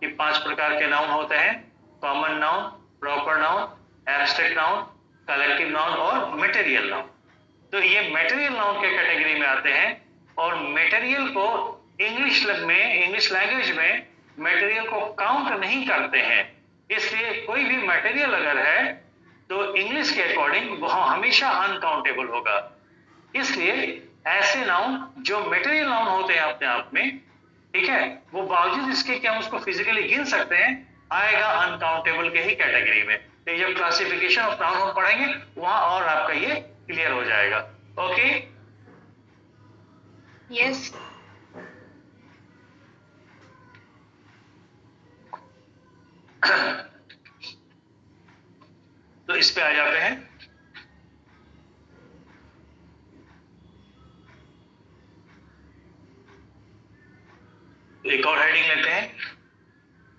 कि 5 प्रकार के नाउन होते हैं, common noun, proper noun, abstract noun, collective noun और मटेरियल नाउन। तो ये मटेरियल नाउन के कैटेगरी में आते हैं, और मटेरियल को इंग्लिश लैंग्वेज में मटेरियल को काउंट नहीं करते हैं, इसलिए कोई भी मटेरियल अगर है तो इंग्लिश के अकॉर्डिंग वो हमेशा अनकाउंटेबल होगा। इसलिए ऐसे नाउन जो मटेरियल नाउन होते हैं अपने आप में, ठीक है, वो बावजूद इसके कि हम उसको फिजिकली गिन सकते हैं, आएगा अनकाउंटेबल के ही कैटेगरी में। तो जब क्लासिफिकेशन ऑफ नाउन हम पढ़ेंगे वहां और आपका ये क्लियर हो जाएगा। ओके? यस। तो इस पे आ जाते हैं। तो एक और हेडिंग लेते हैं,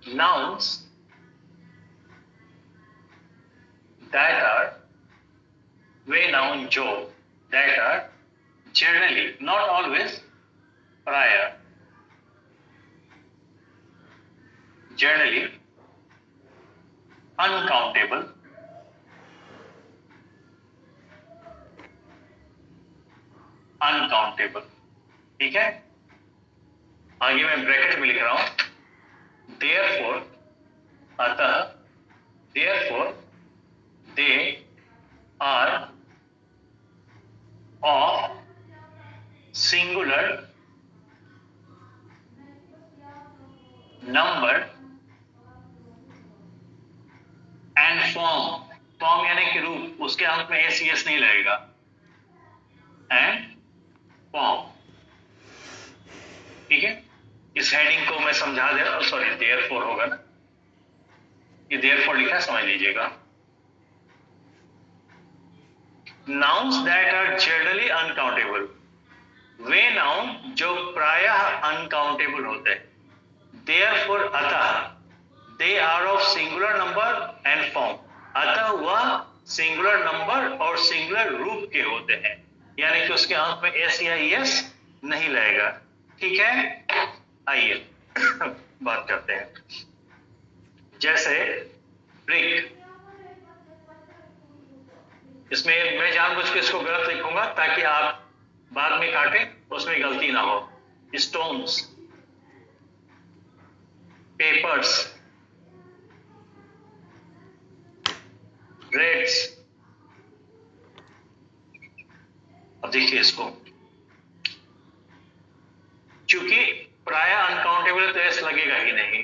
नाउन्स दैट आर, वे नाउन जो that are generally, not always, prior, generally uncountable, uncountable। ठीक है, आगे मैं ब्रैकेट में लिख रहा हूं, therefore, अतः, therefore, they are of singular number and form यानी कि रूप, उसके अंत में एस एस नहीं लगेगा, एंड फॉर्म। ठीक है, इस हेडिंग को मैं समझा दे रहा हूं, सॉरी देयरफॉर होगा ना, ये देयरफॉर लिखा समझ लीजिएगा। Nouns that are generally uncountable, वे नाउन जो प्रायः अनकाउंटेबल होते हैं, देयरफॉर अतः, they are of singular number and form, अतः वह सिंगुलर नंबर और सिंगुलर रूप के होते हैं, यानी कि उसके अंत में एस या एस नहीं लगेगा। ठीक है, आइए बात करते हैं। जैसे ब्रिक, इसमें मैं जानबूझ के इसको गलत लिखूंगा ताकि आप बाद में काटें उसमें गलती ना हो। Stones, papers, reds. अब देखिए इसको, चूंकि प्राय अनकाउंटेबल है तो एस लगेगा ही नहीं,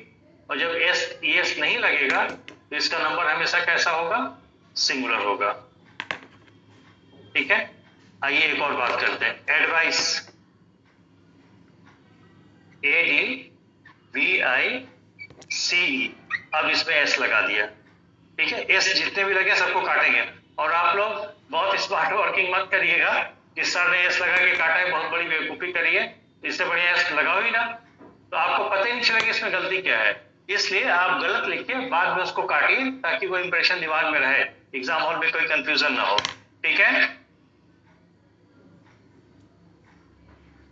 और जब एस नहीं लगेगा तो इसका नंबर हमेशा कैसा होगा, सिंगुलर होगा। ठीक है, आइए एक और बात करते हैं, एडवाइस, ADVICE, अब इसमें एस लगा दिया। ठीक है, एस जितने भी लगे सबको काटेंगे, और आप लोग बहुत स्मार्ट वर्किंग मत करिएगा कि सर ने एस लगा के काटा है, बहुत बड़ी बेवकूफी करिए। इससे बढ़िया लगाओ ही ना, तो आपको पता ही नहीं चलेगा इसमें गलती क्या है। इसलिए आप गलत लिख के बाद में उसको काटिए ताकि वो इंप्रेशन दिमाग में रहे, एग्जाम हॉल में कोई कंफ्यूजन ना हो। ठीक है?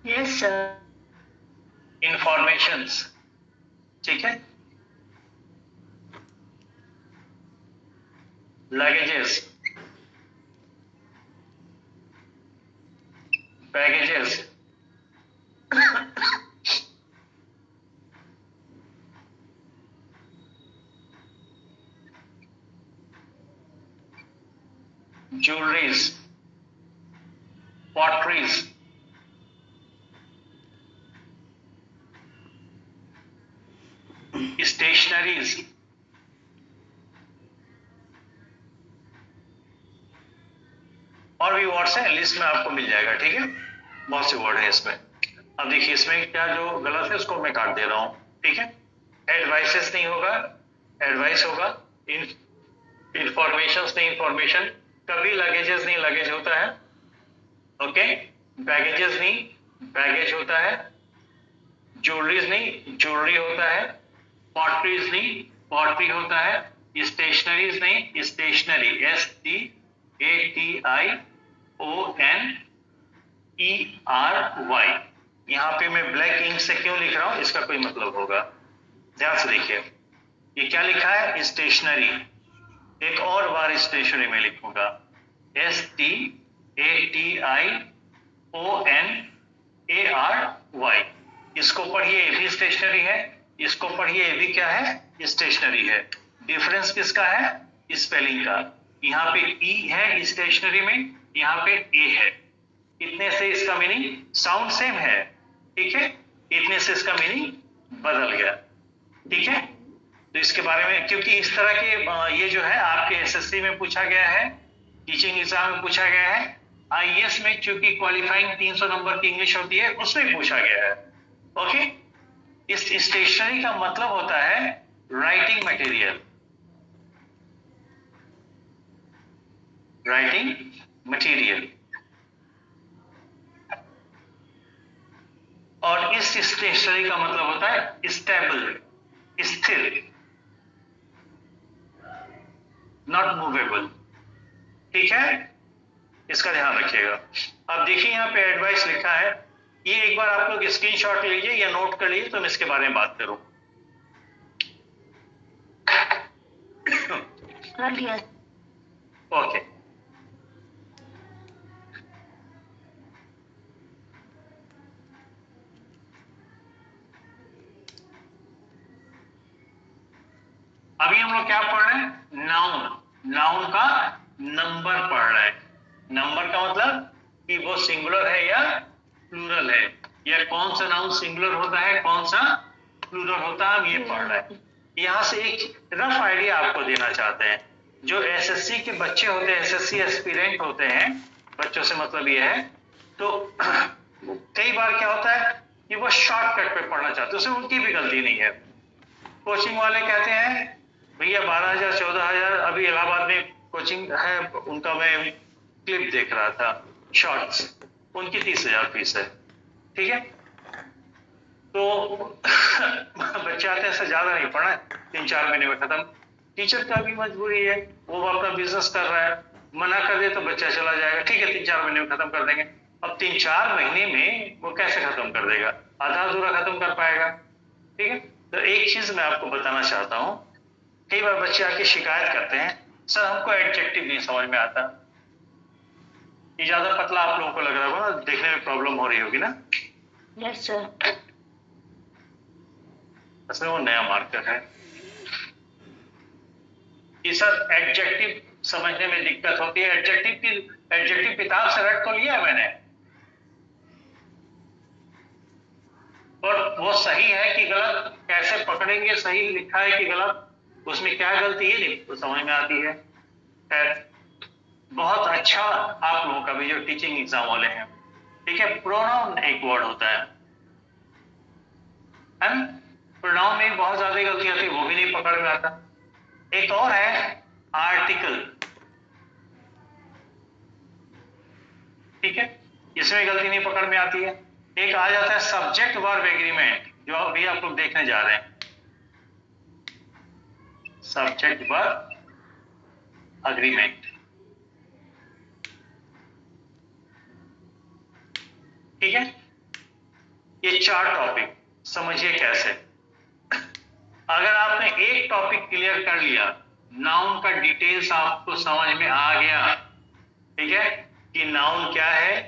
Yes sir. इंफॉर्मेशंस, ठीक है, luggages, baggages, jewelleries, potteries, stationeries, और भी वर्ड्स हैं, लिस्ट में आपको मिल जाएगा। ठीक है, बहुत से वर्ड है इसमें। अब देखिए इसमें क्या जो गलत है उसको मैं काट दे रहा हूं। ठीक है, एडवाइसेस नहीं होगा, एडवाइस होगा। इंफॉर्मेशन नहीं, इंफॉर्मेशन। कभी लगेजेस नहीं, लगेज होता है। ओके, बैगेजेस नहीं, बैगेज होता है। ज्वेलरीज नहीं, ज्वेलरी होता है। पॉटरीज नहीं, पॉटरी होता है। स्टेशनरीज नहीं, स्टेशनरी, STATIONERY। यहां पे मैं ब्लैक इंक से क्यों लिख रहा हूं, इसका कोई मतलब होगा, ध्यान से देखिए। ये क्या लिखा है, स्टेशनरी। एक और बार स्टेशनरी में लिखूंगा, STATIONARY। इसको पढ़िए, ये भी स्टेशनरी है। इसको पढ़िए, ये भी क्या है, स्टेशनरी है। डिफरेंस किसका है, स्पेलिंग का। यहाँ पे ई है स्टेशनरी में, यहाँ पे ए है। इतने से इसका मीनिंग साउंड सेम है। ठीक है, इतने से इसका मीनिंग बदल गया। ठीक है, तो इसके बारे में, क्योंकि इस तरह के ये जो है आपके एसएससी में पूछा गया है, टीचिंग एग्जाम में पूछा गया है, आईएएस में चूंकि क्वालिफाइंग 300 नंबर की इंग्लिश होती है उसमें पूछा गया है। ओके, इस स्टेशनरी का मतलब होता है राइटिंग मटेरियल, राइटिंग मटेरियल। और इस स्टेशनरी का मतलब होता है स्टेबल, स्थिर, नॉट मूवेबल। ठीक है, इसका ध्यान रखिएगा। अब देखिए यहाँ पे एडवाइस लिखा है, ये एक बार आप लोग स्क्रीनशॉट लीजिए या नोट कर लीजिए, तो मैं इसके बारे में बात करूं। कर लिया। ओके, अभी हम लोग क्या पढ़ रहे हैं, नाउन। नाउन का नंबर पढ़ रहे हैं। नंबर का मतलब कि वो सिंगुलर है या प्लूरल है, या कौन सा नाउन सिंगुलर होता है, कौन सा प्लूरल होता है, हम ये पढ़ रहे हैं। यहाँ से एक रफ आइडिया आपको देना चाहते हैं। जो एसएससी के बच्चे होते हैं, एसएससी एस्पिरेंट होते हैं, बच्चों से मतलब ये है, तो कई बार क्या होता है कि वो शॉर्टकट पे पढ़ना चाहते हैं, उसमें उनकी भी गलती नहीं है। कोचिंग वाले कहते हैं भैया 12,000 14,000, अभी इलाहाबाद में कोचिंग है उनका, मैं क्लिप देख रहा था, शॉर्ट्स, उनकी 30,000 फीस है। ठीक है, तो बच्चे आते हैं, ज्यादा नहीं पढ़ना है, 3-4 महीने में खत्म। टीचर का भी मजबूरी है, वो अपना बिजनेस कर रहा है, मना कर दे तो बच्चा चला जाएगा। ठीक है, 3-4 महीने में खत्म कर देंगे। अब 3-4 महीने में वो कैसे खत्म कर देगा, आधा अधूरा खत्म कर पाएगा। ठीक है, तो एक चीज मैं आपको बताना चाहता हूँ, कई बार बच्चे आके शिकायत करते हैं, सर हमको एडजेक्टिव नहीं समझ में आता। ये ज्यादा पतला आप लोगों को लग रहा होगा ना, देखने में प्रॉब्लम हो रही होगी ना। Yes sir. असल में वो नया मार्कर है। ये सर एडजेक्टिव समझने में दिक्कत होती है। एडजेक्टिव किताब से रट तो लिया है मैंने, और वो सही है कि गलत कैसे पकड़ेंगे, सही लिखा है कि गलत, उसमें क्या गलती है नहीं तो समझ में आती है। खैर, बहुत अच्छा आप लोगों का भी जो टीचिंग एग्जाम वाले हैं। ठीक है, प्रोनाउन एक वर्ड होता है ना, प्रोनाउन में बहुत ज्यादा गलती आती है, वो भी नहीं पकड़ में आता। एक और है आर्टिकल। ठीक है, इसमें गलती नहीं पकड़ में आती है। एक आ जाता है सब्जेक्ट वर्ब एग्रीमेंट, जो अभी आप लोग देखने जा रहे हैं। सब्जेक्ट वर्ब अग्रीमेंट, ठीक है। ये 4 टॉपिक समझिए कैसे। अगर आपने एक टॉपिक क्लियर कर लिया, नाउन का डिटेल्स आपको समझ में आ गया, ठीक है, कि नाउन क्या है,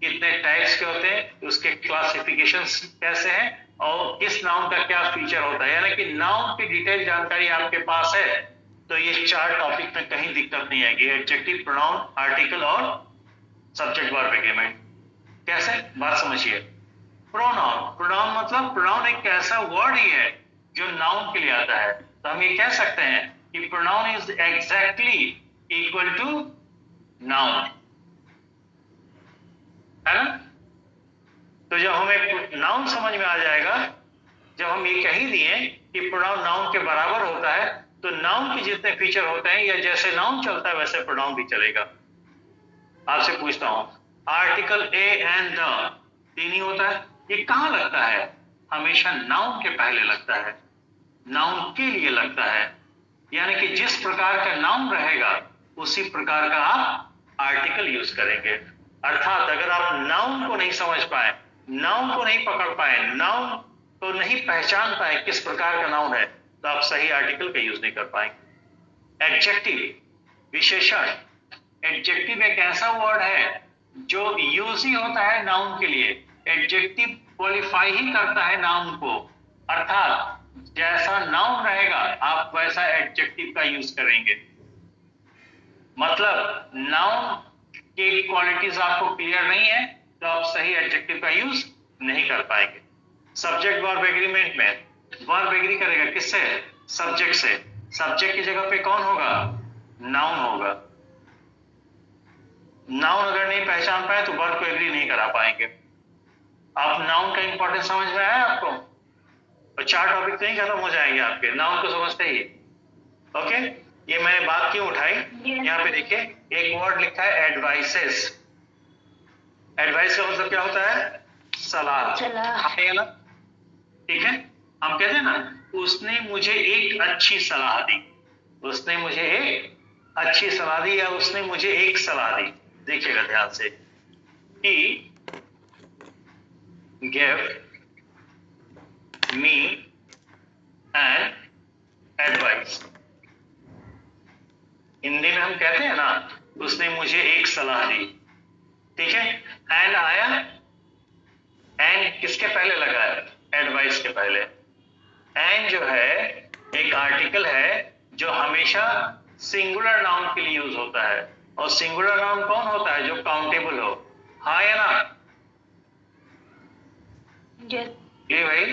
कितने टाइप्स के होते हैं, उसके क्लासिफिकेशंस कैसे हैं और किस नाउन का क्या फीचर होता है, यानी कि नाउन की डिटेल जानकारी आपके पास है, तो ये 4 टॉपिक में कहीं दिक्कत नहीं आएगी। एडजेक्टिव, प्रोनाउन, आर्टिकल और सब्जेक्ट वर्ब एग्रीमेंट। कैसे, बात समझिए। प्रोनाउन, प्रोनाउन मतलब प्रोनाउन एक ऐसा वर्ड ही है जो नाउन के लिए आता है। तो हम ये कह सकते हैं कि pronoun is exactly equal to noun, है ना। तो जब हमें नाउन समझ में आ जाएगा, जब हम ये कह ही दिए कि प्रोनाउन नाउन के बराबर होता है, तो नाउन के जितने फीचर होते हैं या जैसे नाउन चलता है वैसे प्रोनाउन भी चलेगा। आपसे पूछता हूं, आर्टिकल ए एंड द, तीन ही होता है, ये कहां लगता है? हमेशा नाउन के पहले लगता है, नाउन के लिए लगता है, यानी कि जिस प्रकार का नाउन रहेगा उसी प्रकार का आप आर्टिकल यूज करेंगे। अर्थात अगर आप नाउन को नहीं समझ पाए, नाउन को नहीं पकड़ पाए, नाउन को नहीं पहचान पाए किस प्रकार का नाउन है, तो आप सही आर्टिकल का यूज नहीं कर पाएंगे। एडजेक्टिव, विशेषण। एडजेक्टिव एक ऐसा वर्ड है जो यूज ही होता है नाउन के लिए। एडजेक्टिव क्वालिफाई ही करता है नाउन को, अर्थात जैसा नाउन रहेगा आप वैसा एडजेक्टिव का यूज करेंगे। मतलब नाउन की क्वालिटीज आपको क्लियर नहीं है तो आप सही एडजेक्टिव का यूज नहीं कर पाएंगे। सब्जेक्ट वर्ब एग्रीमेंट में वर्ब एग्री करेगा किससे? सब्जेक्ट से। सब्जेक्ट की जगह पे कौन होगा? नाउन होगा। नाउन अगर नहीं पहचान पाए तो वर्ब को एग्री नहीं करा पाएंगे। आप नाउन का इंपॉर्टेंस समझ में आया आपको? और 4 टॉपिक तो नहीं खत्म हो जाएंगे आपके नाउन को समझते ही। ओके, ये मैंने बात क्यों उठाई, यहाँ पे देखिए एक वर्ड लिखा है एडवाइसेस। एडवाइस का मतलब क्या होता है? सलाह, है ना, ठीक है। हम कहते हैं ना, उसने मुझे एक अच्छी सलाह दी, उसने मुझे एक अच्छी सलाह दी या उसने मुझे एक सलाह दी। देखिएगा ध्यान से, ही gave me an advice। Hindi में हम कहते हैं ना, उसने मुझे एक सलाह दी, ठीक है। एंड आया, एंड किसके पहले लगा है? एडवाइस के पहले। एंड जो है एक आर्टिकल है जो हमेशा सिंगुलर नाउन के लिए यूज होता है, और सिंगुलर नाउन कौन होता है? जो काउंटेबल हो। हाँ या ना? ये भाई,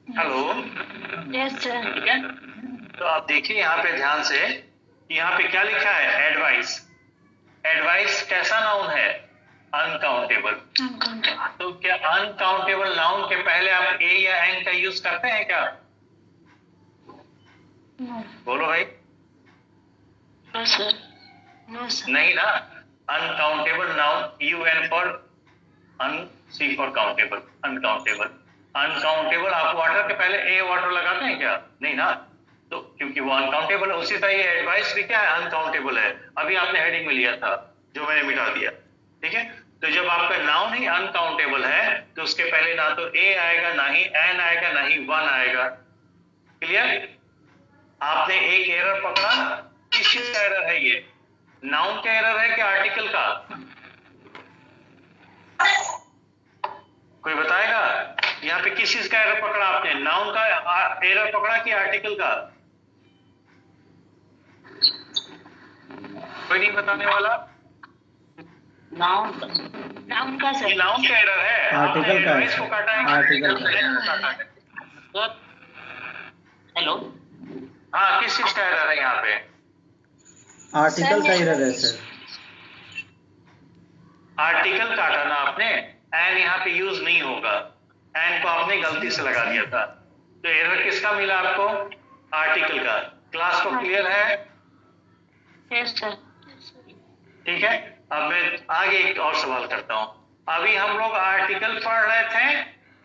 हेलो, यस सर। ठीक है। तो आप देखिए यहाँ पे ध्यान से, यहाँ पे क्या लिखा है? एडवाइस। एडवाइस कैसा नाउन है? अनकाउंटेबल। तो क्या अनकाउंटेबल नाउन के पहले आप ए या एन का यूज करते हैं क्या? बोलो भाई। No sir. No sir. नहीं ना। Uncountable noun, U N for un, C for countable, uncountable. Uncountable आप वाटर के पहले ए वाटर लगाते हैं क्या? नहीं ना, तो क्योंकि वो अनकाउंटेबल है। उसी तरह ये एडवाइस भी क्या है? अनकाउंटेबल है। अभी आपने हेडिंग में लिया था जो मैंने मिटा दिया, ठीक है। तो जब आपका नाउन ही अनकाउंटेबल है तो उसके पहले ना तो ए आएगा, ना ही एन आएगा, ना ही वन आएगा। क्लियर? आपने एक एरर पकड़ा, किस चीज का एरर है ये? नाउन का एरर है कि आर्टिकल का? कोई बताएगा? यहाँ पे किस चीज का एरर पकड़ा आपने? नाउन का एरर पकड़ा कि आर्टिकल का? कोई नहीं बताने वाला? नाउन का सर। ये नाउन का एरर है, आर्टिकल का है, इसको काटा है, आर्टिकल का। हेलो, हाँ, किस चीज का एरर है यहाँ पे? आर्टिकल का एरर है सर। आर्टिकल काटा ना आपने, एन यहाँ पे यूज नहीं होगा। एन को आपने गलती से लगा दिया था, तो एरर किसका मिला आपको? आर्टिकल का। क्लास को क्लियर है? Yes sir. ठीक है, अब मैं आगे एक और सवाल करता हूं। अभी हम लोग आर्टिकल पढ़ रहे थे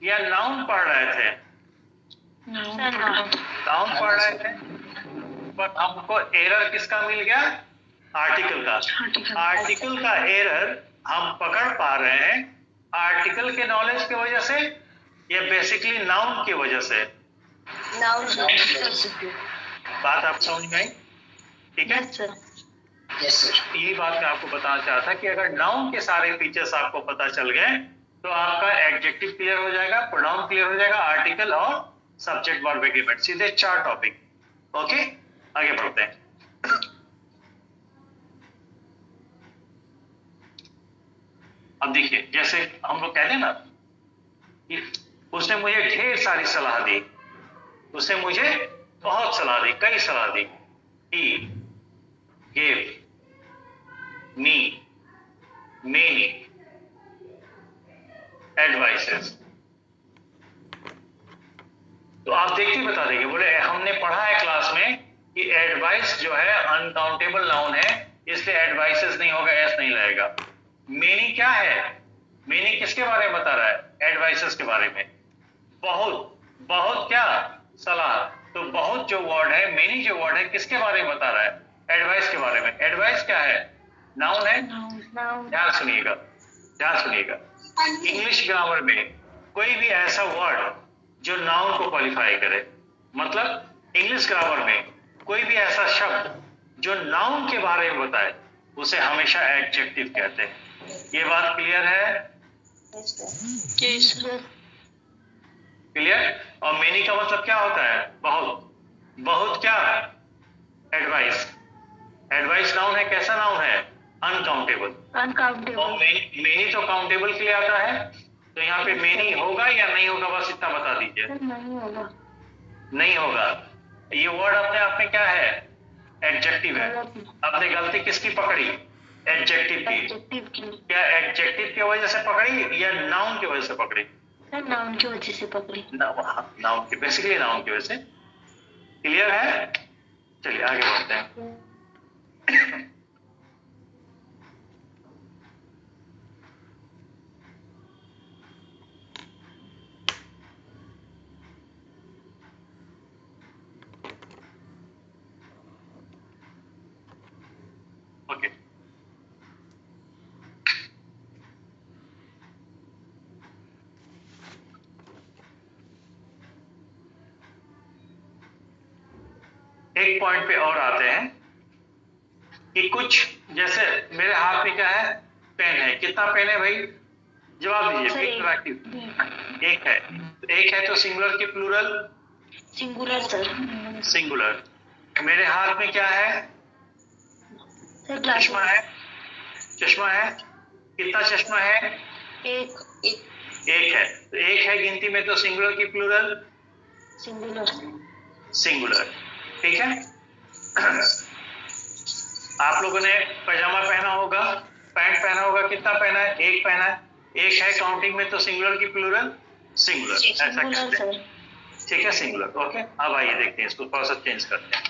या नाउन पढ़ रहे थे? नाउन पढ़ रहे थे, पर हमको एरर किसका मिल गया? आर्टिकल का। आर्टिकल का एरर हम पकड़ पा रहे हैं आर्टिकल के नॉलेज की वजह से या बेसिकली नाउन की वजह से? बात आप समझ में आई? ठीक है, यही बात मैं आपको बताना चाहता था कि अगर नाउन के सारे फीचर्स आपको पता चल गए तो आपका एडजेक्टिव क्लियर हो जाएगा, प्रोनाउन क्लियर हो जाएगा, आर्टिकल और सब्जेक्ट वर्ब एग्रीमेंट, सीधे 4 टॉपिक। ओके, आगे बढ़ते हैं। अब देखिए, जैसे हम लोग कहते हैं ना कि उसने मुझे ढेर सारी सलाह दी, उसने मुझे बहुत सलाह दी, कई सलाह दी। He gave me many advices। तो आप देखते ही बता देंगे, बोले हमने पढ़ा है क्लास में कि एडवाइस जो है अनकाउंटेबल नाउन है, इसलिए एडवाइसेस नहीं होगा, एस नहीं लगेगा। मेनी क्या है? मेनी किसके बारे में बता रहा है? एडवाइसेस के बारे में। बहुत, बहुत क्या? सलाह। तो बहुत जो वर्ड है, मेनी जो वर्ड है, किसके बारे में बता रहा है? एडवाइस के बारे में। एडवाइस क्या है? नाउन है। ध्यान सुनिएगा, ध्यान सुनिएगा। इंग्लिश ग्रामर में कोई भी ऐसा वर्ड जो नाउन को क्वालिफाई करे, मतलब इंग्लिश ग्रामर में कोई भी ऐसा शब्द जो नाउन के बारे में बताए, उसे हमेशा एडजेक्टिव कहते हैं। ये बात क्लियर है? क्लियर? और मेनी का मतलब क्या होता है? बहुत। बहुत क्या? एडवाइस। एडवाइस नाउन है, कैसा नाउन है? अनकाउंटेबल। और मेनी तो काउंटेबल के लिए आता है, तो यहाँ पे मेनी होगा या नहीं होगा, बस इतना बता दीजिए। नहीं होगा। ये वर्ड अपने आप में क्या है? एडजेक्टिव है। आपने गलती किसकी पकड़ी? एडजेक्टिव की। क्या एडजेक्टिव की वजह से पकड़ी या नाउन की वजह से पकड़ी? नाउन की वजह से पकड़ी। नाउन की, बेसिकली नाउन की वजह से। क्लियर है? चलिए आगे बढ़ते हैं। ओके, एक पॉइंट पे और आते हैं कि कुछ, जैसे मेरे हाथ में क्या है? पेन है। कितना पेन है भाई? जवाब दीजिए। एक है। एक है तो सिंगुलर की प्लूरल? Singular sir. सिंगुलर। मेरे हाथ में क्या है? चश्मा है। चश्मा है। कितना चश्मा है? एक है। तो एक है गिनती में, तो सिंगुलर की प्लूरल? सिंगुलर। ठीक है। आप लोगों ने पैजामा पहना होगा, पैंट पहना होगा, कितना पहना है? एक पहना है। एक है काउंटिंग में, तो सिंगुलर की प्लूरल? सिंगुलर। ऐसा कहते हैं। ठीक है, सिंगुलर। ओके, अब आइए देखते हैं, इसको थोड़ा सा चेंज करते हैं।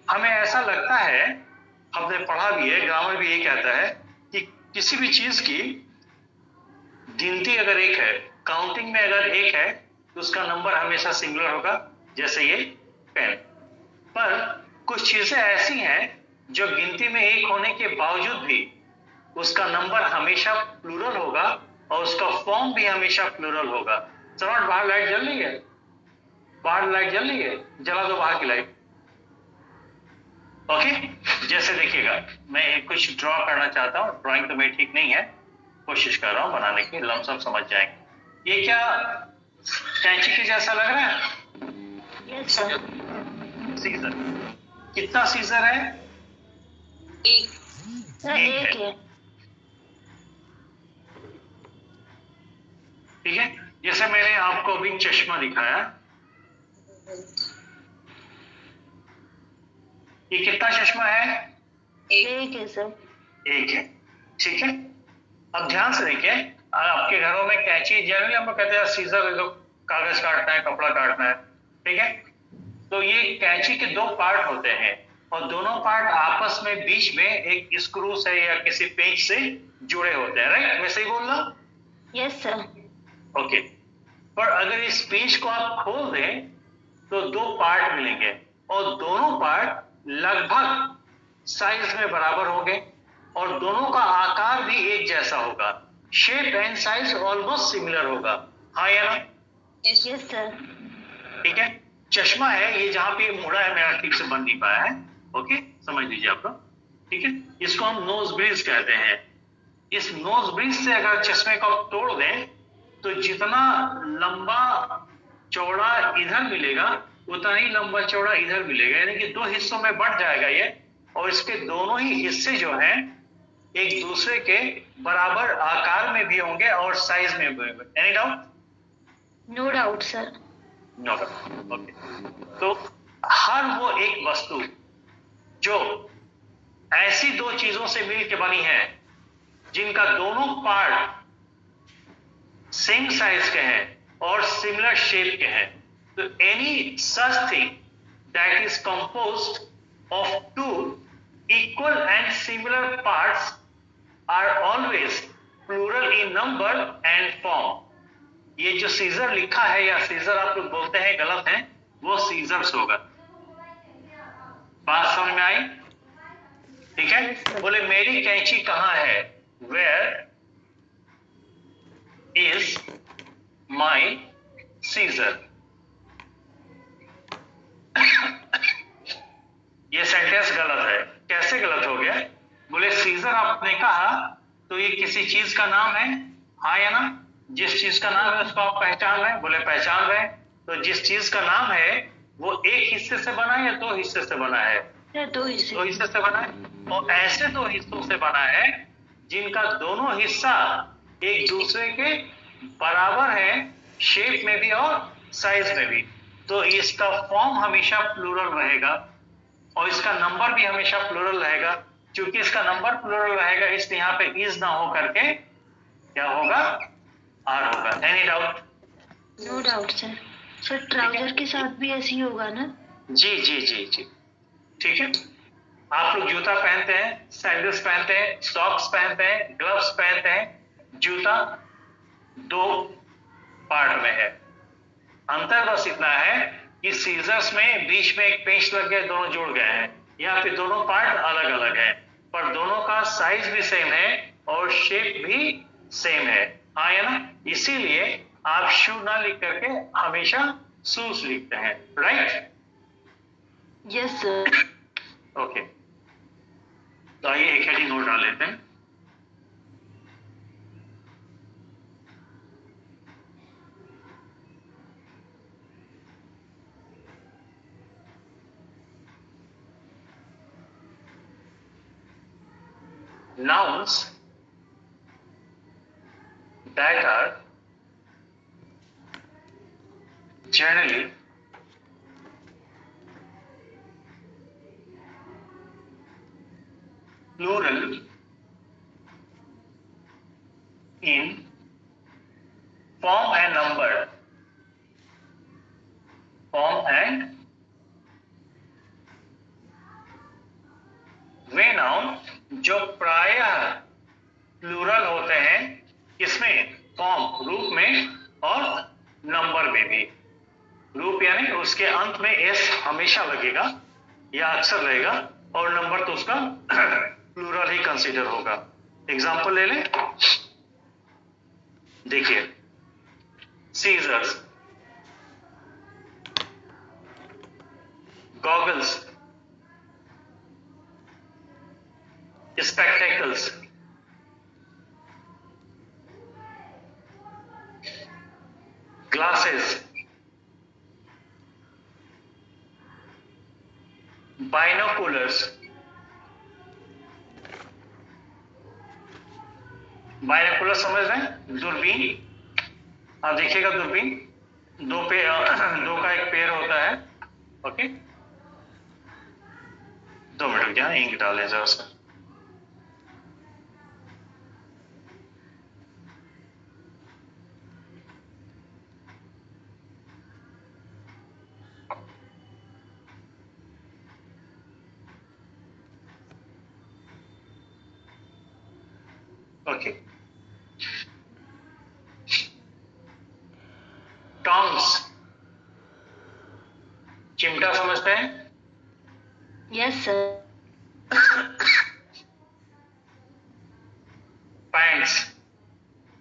हमें ऐसा लगता है, हमने पढ़ा भी है, ग्रामर भी ये कहता है कि किसी भी चीज की गिनती अगर एक है, काउंटिंग में अगर एक है, तो उसका नंबर हमेशा सिंगुलर होगा, जैसे ये पेन। पर कुछ चीजें ऐसी हैं जो गिनती में एक होने के बावजूद भी उसका नंबर हमेशा प्लूरल होगा और उसका फॉर्म भी हमेशा प्लूरल होगा। समझ? बाहर लाइट जल रही है, बाहर लाइट जल रही है, जला दो बाहर की लाइट। ओके, जैसे देखिएगा, मैं कुछ ड्रॉ करना चाहता हूँ, ड्राइंग तो मेरी ठीक नहीं है, कोशिश कर रहा हूँ बनाने की, लमसम समझ जाएंगे। ये क्या कैंची के जैसा लग रहा है? Yes sir. सीजर। कितना सीजर है? एक है। ठीक है, जैसे मैंने आपको अभी चश्मा दिखाया, ये कितना चश्मा है? एक है सर। एक है। ठीक है, अब ध्यान से देखिए, आपके घरों में कैंची, जनरली हम लोग कहते हैं सीजर, जो कागज काटना है, कपड़ा काटना है। ठीक है, तो ये कैंची के दो पार्ट होते हैं और दोनों पार्ट आपस में बीच में एक स्क्रू से या किसी पेंच से जुड़े होते हैं, राइट? मैं सही बोल रहा हूं? Yes sir. ओके। पर अगर इस पेंच को आप खोल दें तो दो पार्ट मिलेंगे और दोनों पार्ट लगभग साइज में बराबर होंगे और दोनों का आकार भी एक जैसा होगा। Shape and size almost similar होगा, हाँ या ना? Yes sir. ठीक है। चश्मा है, ये जहां पे मुड़ा है मेरा ठीक से बन नहीं पाया है, ओके, समझ लीजिए आप लोग, ठीक है। इसको हम नोज ब्रिज कहते हैं। इस नोज ब्रिज से अगर चश्मे को आप तोड़ दें तो जितना लंबा चौड़ा इधर मिलेगा उतना ही लंबा चौड़ा इधर मिलेगा, यानी कि दो हिस्सों में बढ़ जाएगा ये, और इसके दोनों ही हिस्से जो हैं एक दूसरे के बराबर आकार में भी होंगे और साइज में भी होंगे। Any doubt? No doubt sir. No doubt, okay. तो हर वो एक वस्तु जो ऐसी दो चीजों से मिल के बनी है जिनका दोनों पार्ट सेम साइज के हैं और सिमिलर शेप के हैं, तो any such thing that is composed of two equal and similar parts are always plural in number and form. ये जो सीजर लिखा है या सीजर आप लोग बोलते हैं गलत है, वो सीजर्स होगा। बात समझ में आई? ठीक है। बोले मेरी कैंची कहां है? Where is my scissor. ये सेंटेंस गलत है। कैसे गलत हो गया? बोले सीजर आपने कहा तो ये किसी चीज का नाम है, हाँ या ना? जिस चीज का नाम है उसको आप पहचान रहे हैं? बोले पहचान रहे हैं। तो जिस चीज का नाम है वो एक हिस्से से बना है या दो हिस्से से बना है? दो हिस्से। दो हिस्से से बना है। और ऐसे दो हिस्सों से बना है जिनका दोनों हिस्सा एक दूसरे के बराबर है, शेप में भी और साइज में भी। तो इसका फॉर्म हमेशा प्लूरल रहेगा और इसका नंबर भी हमेशा प्लूरल रहेगा। क्योंकि इसका नंबर प्लूरल रहेगा इसलिए यहाँ पे इज ना हो करके क्या होगा? आर होगा। Any doubt? No doubt sir. Sir trouser के साथ भी ऐसे ही होगा ना? जी जी जी जी, ठीक है। आप लोग जूता पहनते हैं, सैंडल्स पहनते हैं, सॉक्स पहनते हैं, ग्लव्स पहनते हैं। जूता दो पार्ट में है। अंतर बस इतना है कि सीजर्स में बीच में एक पेंच लग गया, दोनों जुड़ गए हैं। यहाँ पे दोनों पार्ट अलग अलग है पर दोनों का साइज भी सेम है और शेप भी सेम है, हाँ या ना? इसीलिए आप शू ना लिख करके हमेशा शूज लिखते हैं, राइट? Yes sir. ओके। तो आइए एक हेडिंग नोट डाल लेते हैं। Nouns that are generally plural in form and number, form and way noun जो प्रायः प्लूरल होते हैं, किसमें? फॉर्म रूप में और नंबर में भी। रूप यानी उसके अंत में एस हमेशा लगेगा या अक्सर रहेगा और नंबर तो उसका प्लूरल ही कंसीडर होगा। एग्जांपल ले लें, देखिए scissors, goggles, spectacles, glasses, binoculars, binocular समझ रहे हैं? दूरबीन। आप देखिएगा दूरबीन दो का एक पेयर होता है, ओके। 2 मिनट क्या इंक डालें जरा सा। ओके, टॉन्ग्स, चिमटा समझते हैं? Yes sir. Pants,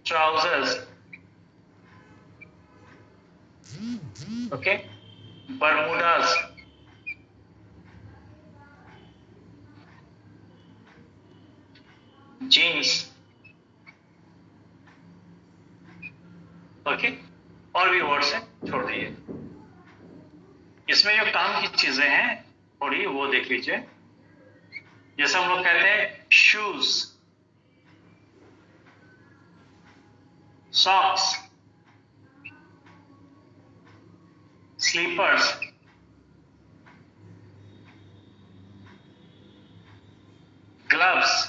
trousers, okay, bermudas, jeans, okay, और भी वर्ड्स हैं, छोड़ दीजिए। इसमें जो काम की चीजें हैं थोड़ी वो देख लीजिए। जैसे हम लोग कहते हैं शूज, सॉक्स, स्लीपर्स, ग्लव्स।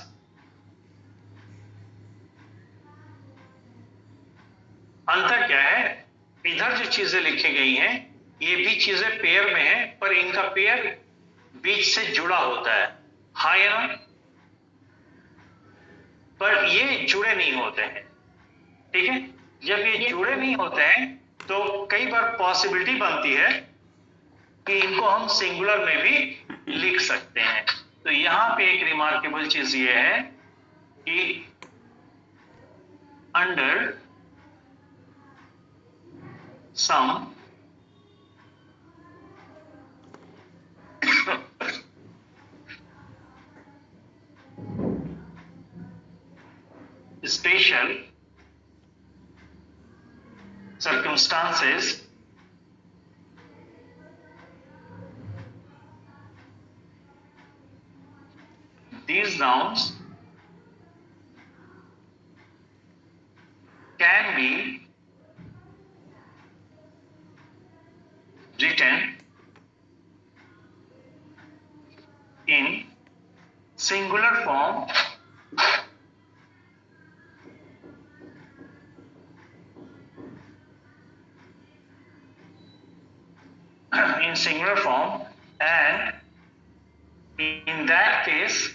अंतर क्या है? इधर जो चीजें लिखी गई हैं ये भी चीजें पेयर में है, पर इनका पेयर बीच से जुड़ा होता है, हाँ या ना? पर ये जुड़े नहीं होते हैं, ठीक है? जब ये जुड़े नहीं होते हैं तो कई बार पॉसिबिलिटी बनती है कि इनको हम सिंगुलर में भी लिख सकते हैं। तो यहां पे एक रिमार्केबल चीज ये है कि under some special circumstances, these nouns can be written in singular form in singular form, and in that case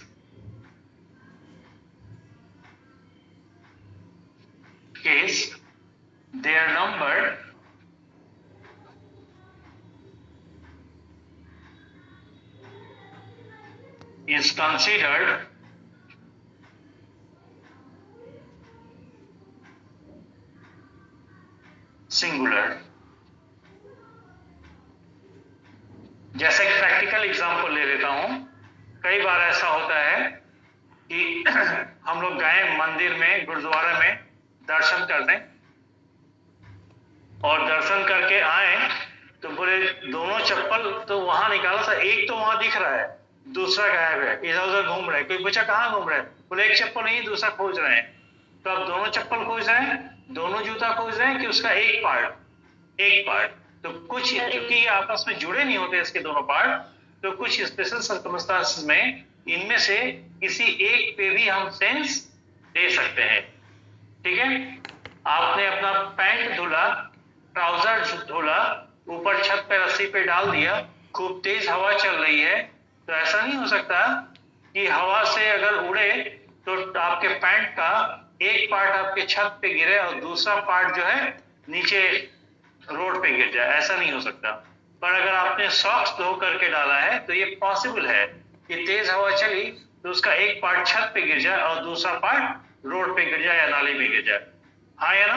their number is considered singular। जैसे एक प्रैक्टिकल एग्जांपल ले लेता हूं। कई बार ऐसा होता है कि हम लोग गए मंदिर में, गुरुद्वारा में दर्शन करने, और दर्शन करके आए तो बोले दोनों चप्पल तो वहां निकाला था, एक तो वहां दिख रहा है, दूसरा गायब है, इधर उधर घूम रहा है। कोई पूछा कहाँ घूम रहा है? बोले एक चप्पल नहीं, दूसरा खोज रहे हैं। तो आप दोनों चप्पल खोज रहे हैं, दोनों जूता खोज रहे हैं कि उसका एक पार्ट? तो कुछ क्योंकि आपस में जुड़े नहीं होते इसके दोनों पार्ट, तो कुछ स्पेशल सर्कमस्टांसेस में इनमें से किसी एक पे भी हम सेंस दे सकते हैं, ठीक है? आपने अपना पैंट धुला, ट्राउजर धुला, ऊपर छत पे रस्सी पे डाल दिया, खूब तेज हवा चल रही है, तो ऐसा नहीं हो सकता कि हवा से अगर उड़े तो आपके पैंट का एक पार्ट आपके छत पे गिरे और दूसरा पार्ट जो है नीचे रोड पे गिर जाए, ऐसा नहीं हो सकता। पर अगर आपने सॉक्स धो करके डाला है तो ये पॉसिबल है कि तेज हवा चली तो उसका एक पार्ट छत पे गिर जाए और दूसरा पार्ट रोड पे गिर जाए या नाले में गिर जाए, हाँ या ना?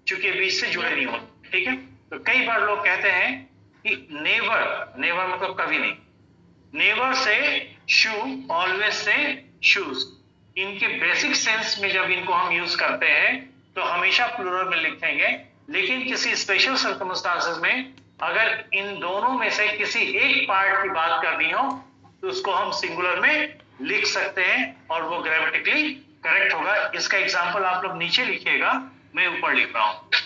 चूंकि बीच से जुड़े नहीं होते, ठीक है? तो कई बार लोग कहते हैं कि नेवर मतलब कभी नहीं, नेवर से शू, ऑलवेज से शूज। इनके बेसिक सेंस में जब इनको हम यूज करते हैं तो हमेशा प्लूरल में लिखेंगे, लेकिन किसी स्पेशल सर्कमस्टांसेस में अगर इन दोनों में से किसी एक पार्ट की बात करनी हो तो उसको हम सिंगुलर में लिख सकते हैं और वो ग्रामेटिकली करेक्ट होगा। इसका एग्जांपल आप लोग नीचे लिखिएगा, मैं ऊपर लिख रहा हूं।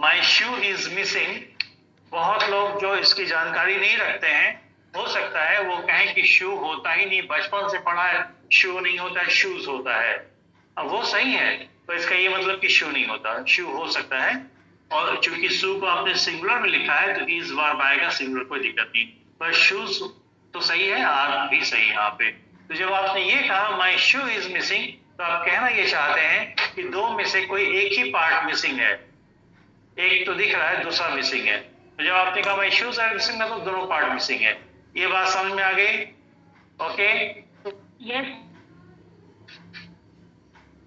माई शू इज मिसिंग, बहुत लोग जो इसकी जानकारी नहीं रखते हैं, हो सकता है वो कहें कि शू होता ही नहीं, बचपन से पढ़ा है शू नहीं होता है, शूज होता है। अब वो सही है, तो इसका ये मतलब कि शू नहीं होता, शू हो सकता है। और चूंकि शू को आपने सिंगुलर में लिखा है तो इस वर्ब आएगा सिंगुलर, कोई दिक्कत नहीं। पर शूज तो सही है, आर भी सही है यहाँ पे। तो जब आपने ये कहा माई शू इज मिसिंग, तो आप कहना ये चाहते हैं कि दो में से कोई एक ही पार्ट मिसिंग है, एक तो दिख रहा है, दूसरा मिसिंग है। तो जब आपने कहा माई शूज आर मिसिंग, मतलब दोनों पार्ट मिसिंग है। ये बात समझ में आ गई? ओके, यस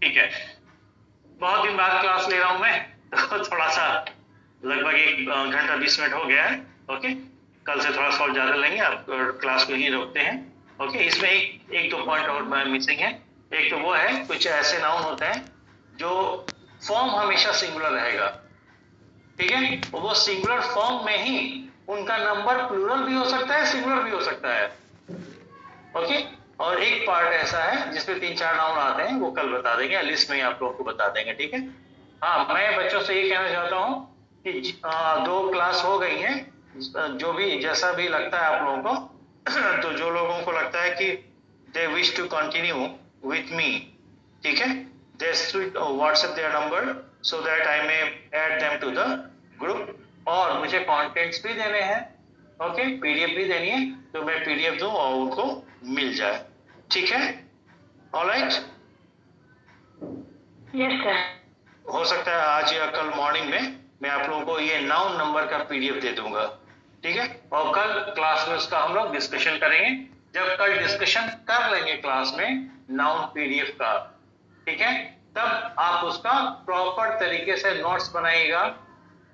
ठीक है। बहुत दिन बाद क्लास ले रहा हूं मैं, तो थोड़ा सा लगभग 1 घंटा 20 मिनट हो गया है। ओके, कल से थोड़ा सा ज्यादा लेंगे, आप क्लास को ही रोकते हैं। ओके, इसमें एक दो पॉइंट और मिसिंग है। एक तो वो है, कुछ ऐसे नाउन होते हैं जो फॉर्म हमेशा सिंगुलर रहेगा, ठीक है, वो सिंगुलर फॉर्म में ही उनका नंबर प्लूरल भी हो सकता है, सिंगुलर भी हो सकता है। ओके, और एक पार्ट ऐसा है जिसमें 3-4 नाउन आते हैं, वो कल बता देंगे, लिस्ट में ही आप लोगों को बता देंगे, ठीक है। हाँ, मैं बच्चों से ये कहना चाहता हूँ कि 2 क्लास हो गई हैं, जो भी जैसा भी लगता है आप लोगों को तो जो लोगों को लगता है कि they wish to continue with me, ठीक है, they should WhatsApp their number so that I may add them to the group. और मुझे कंटेंट्स भी देने हैं, ओके, पीडीएफ भी देनी है, तो मैं पीडीएफ दूं और उनको मिल जाए, ठीक है। Alright, yes sir. हो सकता है आज या कल मॉर्निंग में मैं आप लोगों को ये नाउन नंबर का पीडीएफ दे दूंगा, ठीक है। और कल क्लास में उसका हम लोग डिस्कशन करेंगे। जब कल डिस्कशन कर लेंगे क्लास में नाउन पीडीएफ का, ठीक है, तब आप उसका प्रॉपर तरीके से नोट्स बनाइएगा,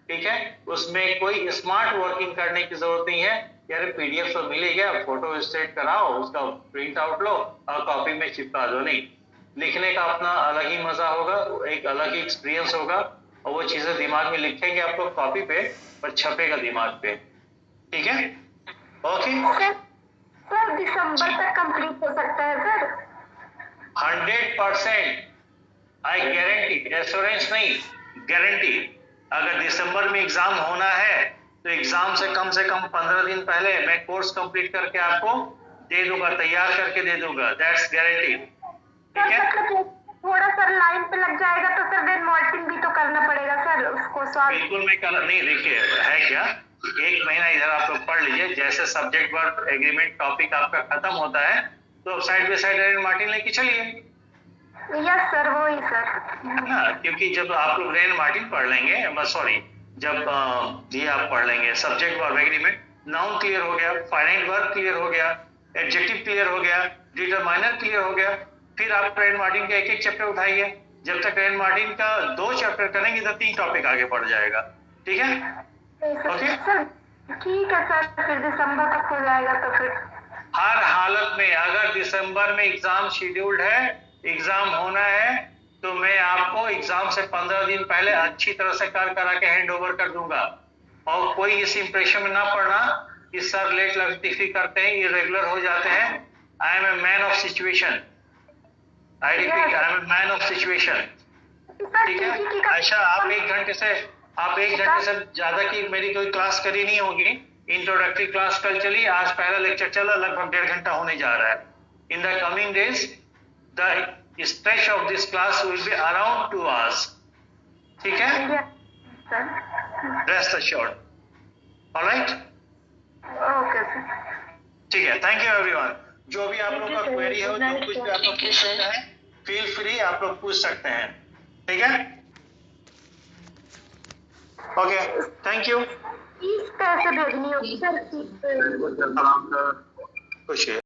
ठीक है। उसमें कोई स्मार्ट वर्किंग करने की जरूरत नहीं है, यार पीडीएफ तो मिल गया, फोटो स्टेट कराओ, उसका प्रिंट आउट लो और कॉपी में चिपका दो। नहीं, लिखने का अपना अलग ही मजा होगा, एक अलग ही एक्सपीरियंस होगा, और वो चीजें दिमाग में लिखेंगे आप लोग कॉपी पे, पर छपेगा दिमाग पे, ठीक है। ओके सर दिसंबर तक कंप्लीट हो सकता है सर? 100% आई गारंटी, एश्योरेंस नहीं, गारंटी। अगर दिसंबर में एग्जाम होना है तो एग्जाम से कम 15 दिन पहले मैं कोर्स कंप्लीट करके आपको दे दूंगा, तैयार करके दे दूंगा, दैट्स गारंटी, ठीक है। थोड़ा सर लाइन पे लग जाएगा तो सर देन मॉल्टिंग भी तो करना पड़ेगा सर, उसको सॉल्व। बिल्कुल मैं कर नहीं, देखिए है क्या, 1 महीना इधर आप लोग पढ़ लीजिए, जैसे सब्जेक्ट वर्ब एग्रीमेंट टॉपिक आपका खत्म होता है तो side by side rain Martin लेके चलिए। यस सर, वही सर। हाँ, क्योंकि जब आप लोग रेन मार्टिन पढ़ लेंगे, बस सॉरी, जब ये आप पढ़ लेंगे subject verb agreement, noun clear हो गया, फाइनाइट वर्ब क्लियर हो गया, एडजेक्टिव क्लियर हो गया, डिटरमाइनर क्लियर हो गया, फिर आप रेन मार्टिन का एक चैप्टर उठाइए। जब तक रेन मार्टिन का 2 चैप्टर करेंगे तो 3 टॉपिक आगे बढ़ जाएगा, ठीक है। ओके सर ठीक है सर, फिर दिसंबर तक हो जाएगा तो फिर हर हालत में, अगर दिसंबर में एग्जाम शेड्यूल्ड है, एग्जाम होना है, तो मैं आपको एग्जाम से 15 दिन पहले अच्छी तरह से करा के हैंड ओवर कर दूंगा। और कोई इस इंप्रेशन में ना पड़ना कि सर लेट लतीफी करते हैं, इरेगुलर हो जाते हैं। I am a man of situation, I repeat, I am a man of situation, ठीक है। आयशा, आप 1 घंटे से ज्यादा की मेरी कोई क्लास करी नहीं होगी। इंट्रोडक्टरी क्लास कल चली, आज पहला लेक्चर चला, लगभग 1.5 घंटा होने जा रहा है। In the coming days the stretch of this class will be around 2 hours, ठीक है। Rest assured, alright, okay sir. ठीक है। Thank you everyone. जो भी आप लोग का क्वेरी हो, जो कुछ भी आप लोग पूछ सकते हैं, फील फ्री, आप लोग पूछ सकते हैं, ठीक है। Okay, thank you. फीस कैसे भेजनी होगी सर? खुश है।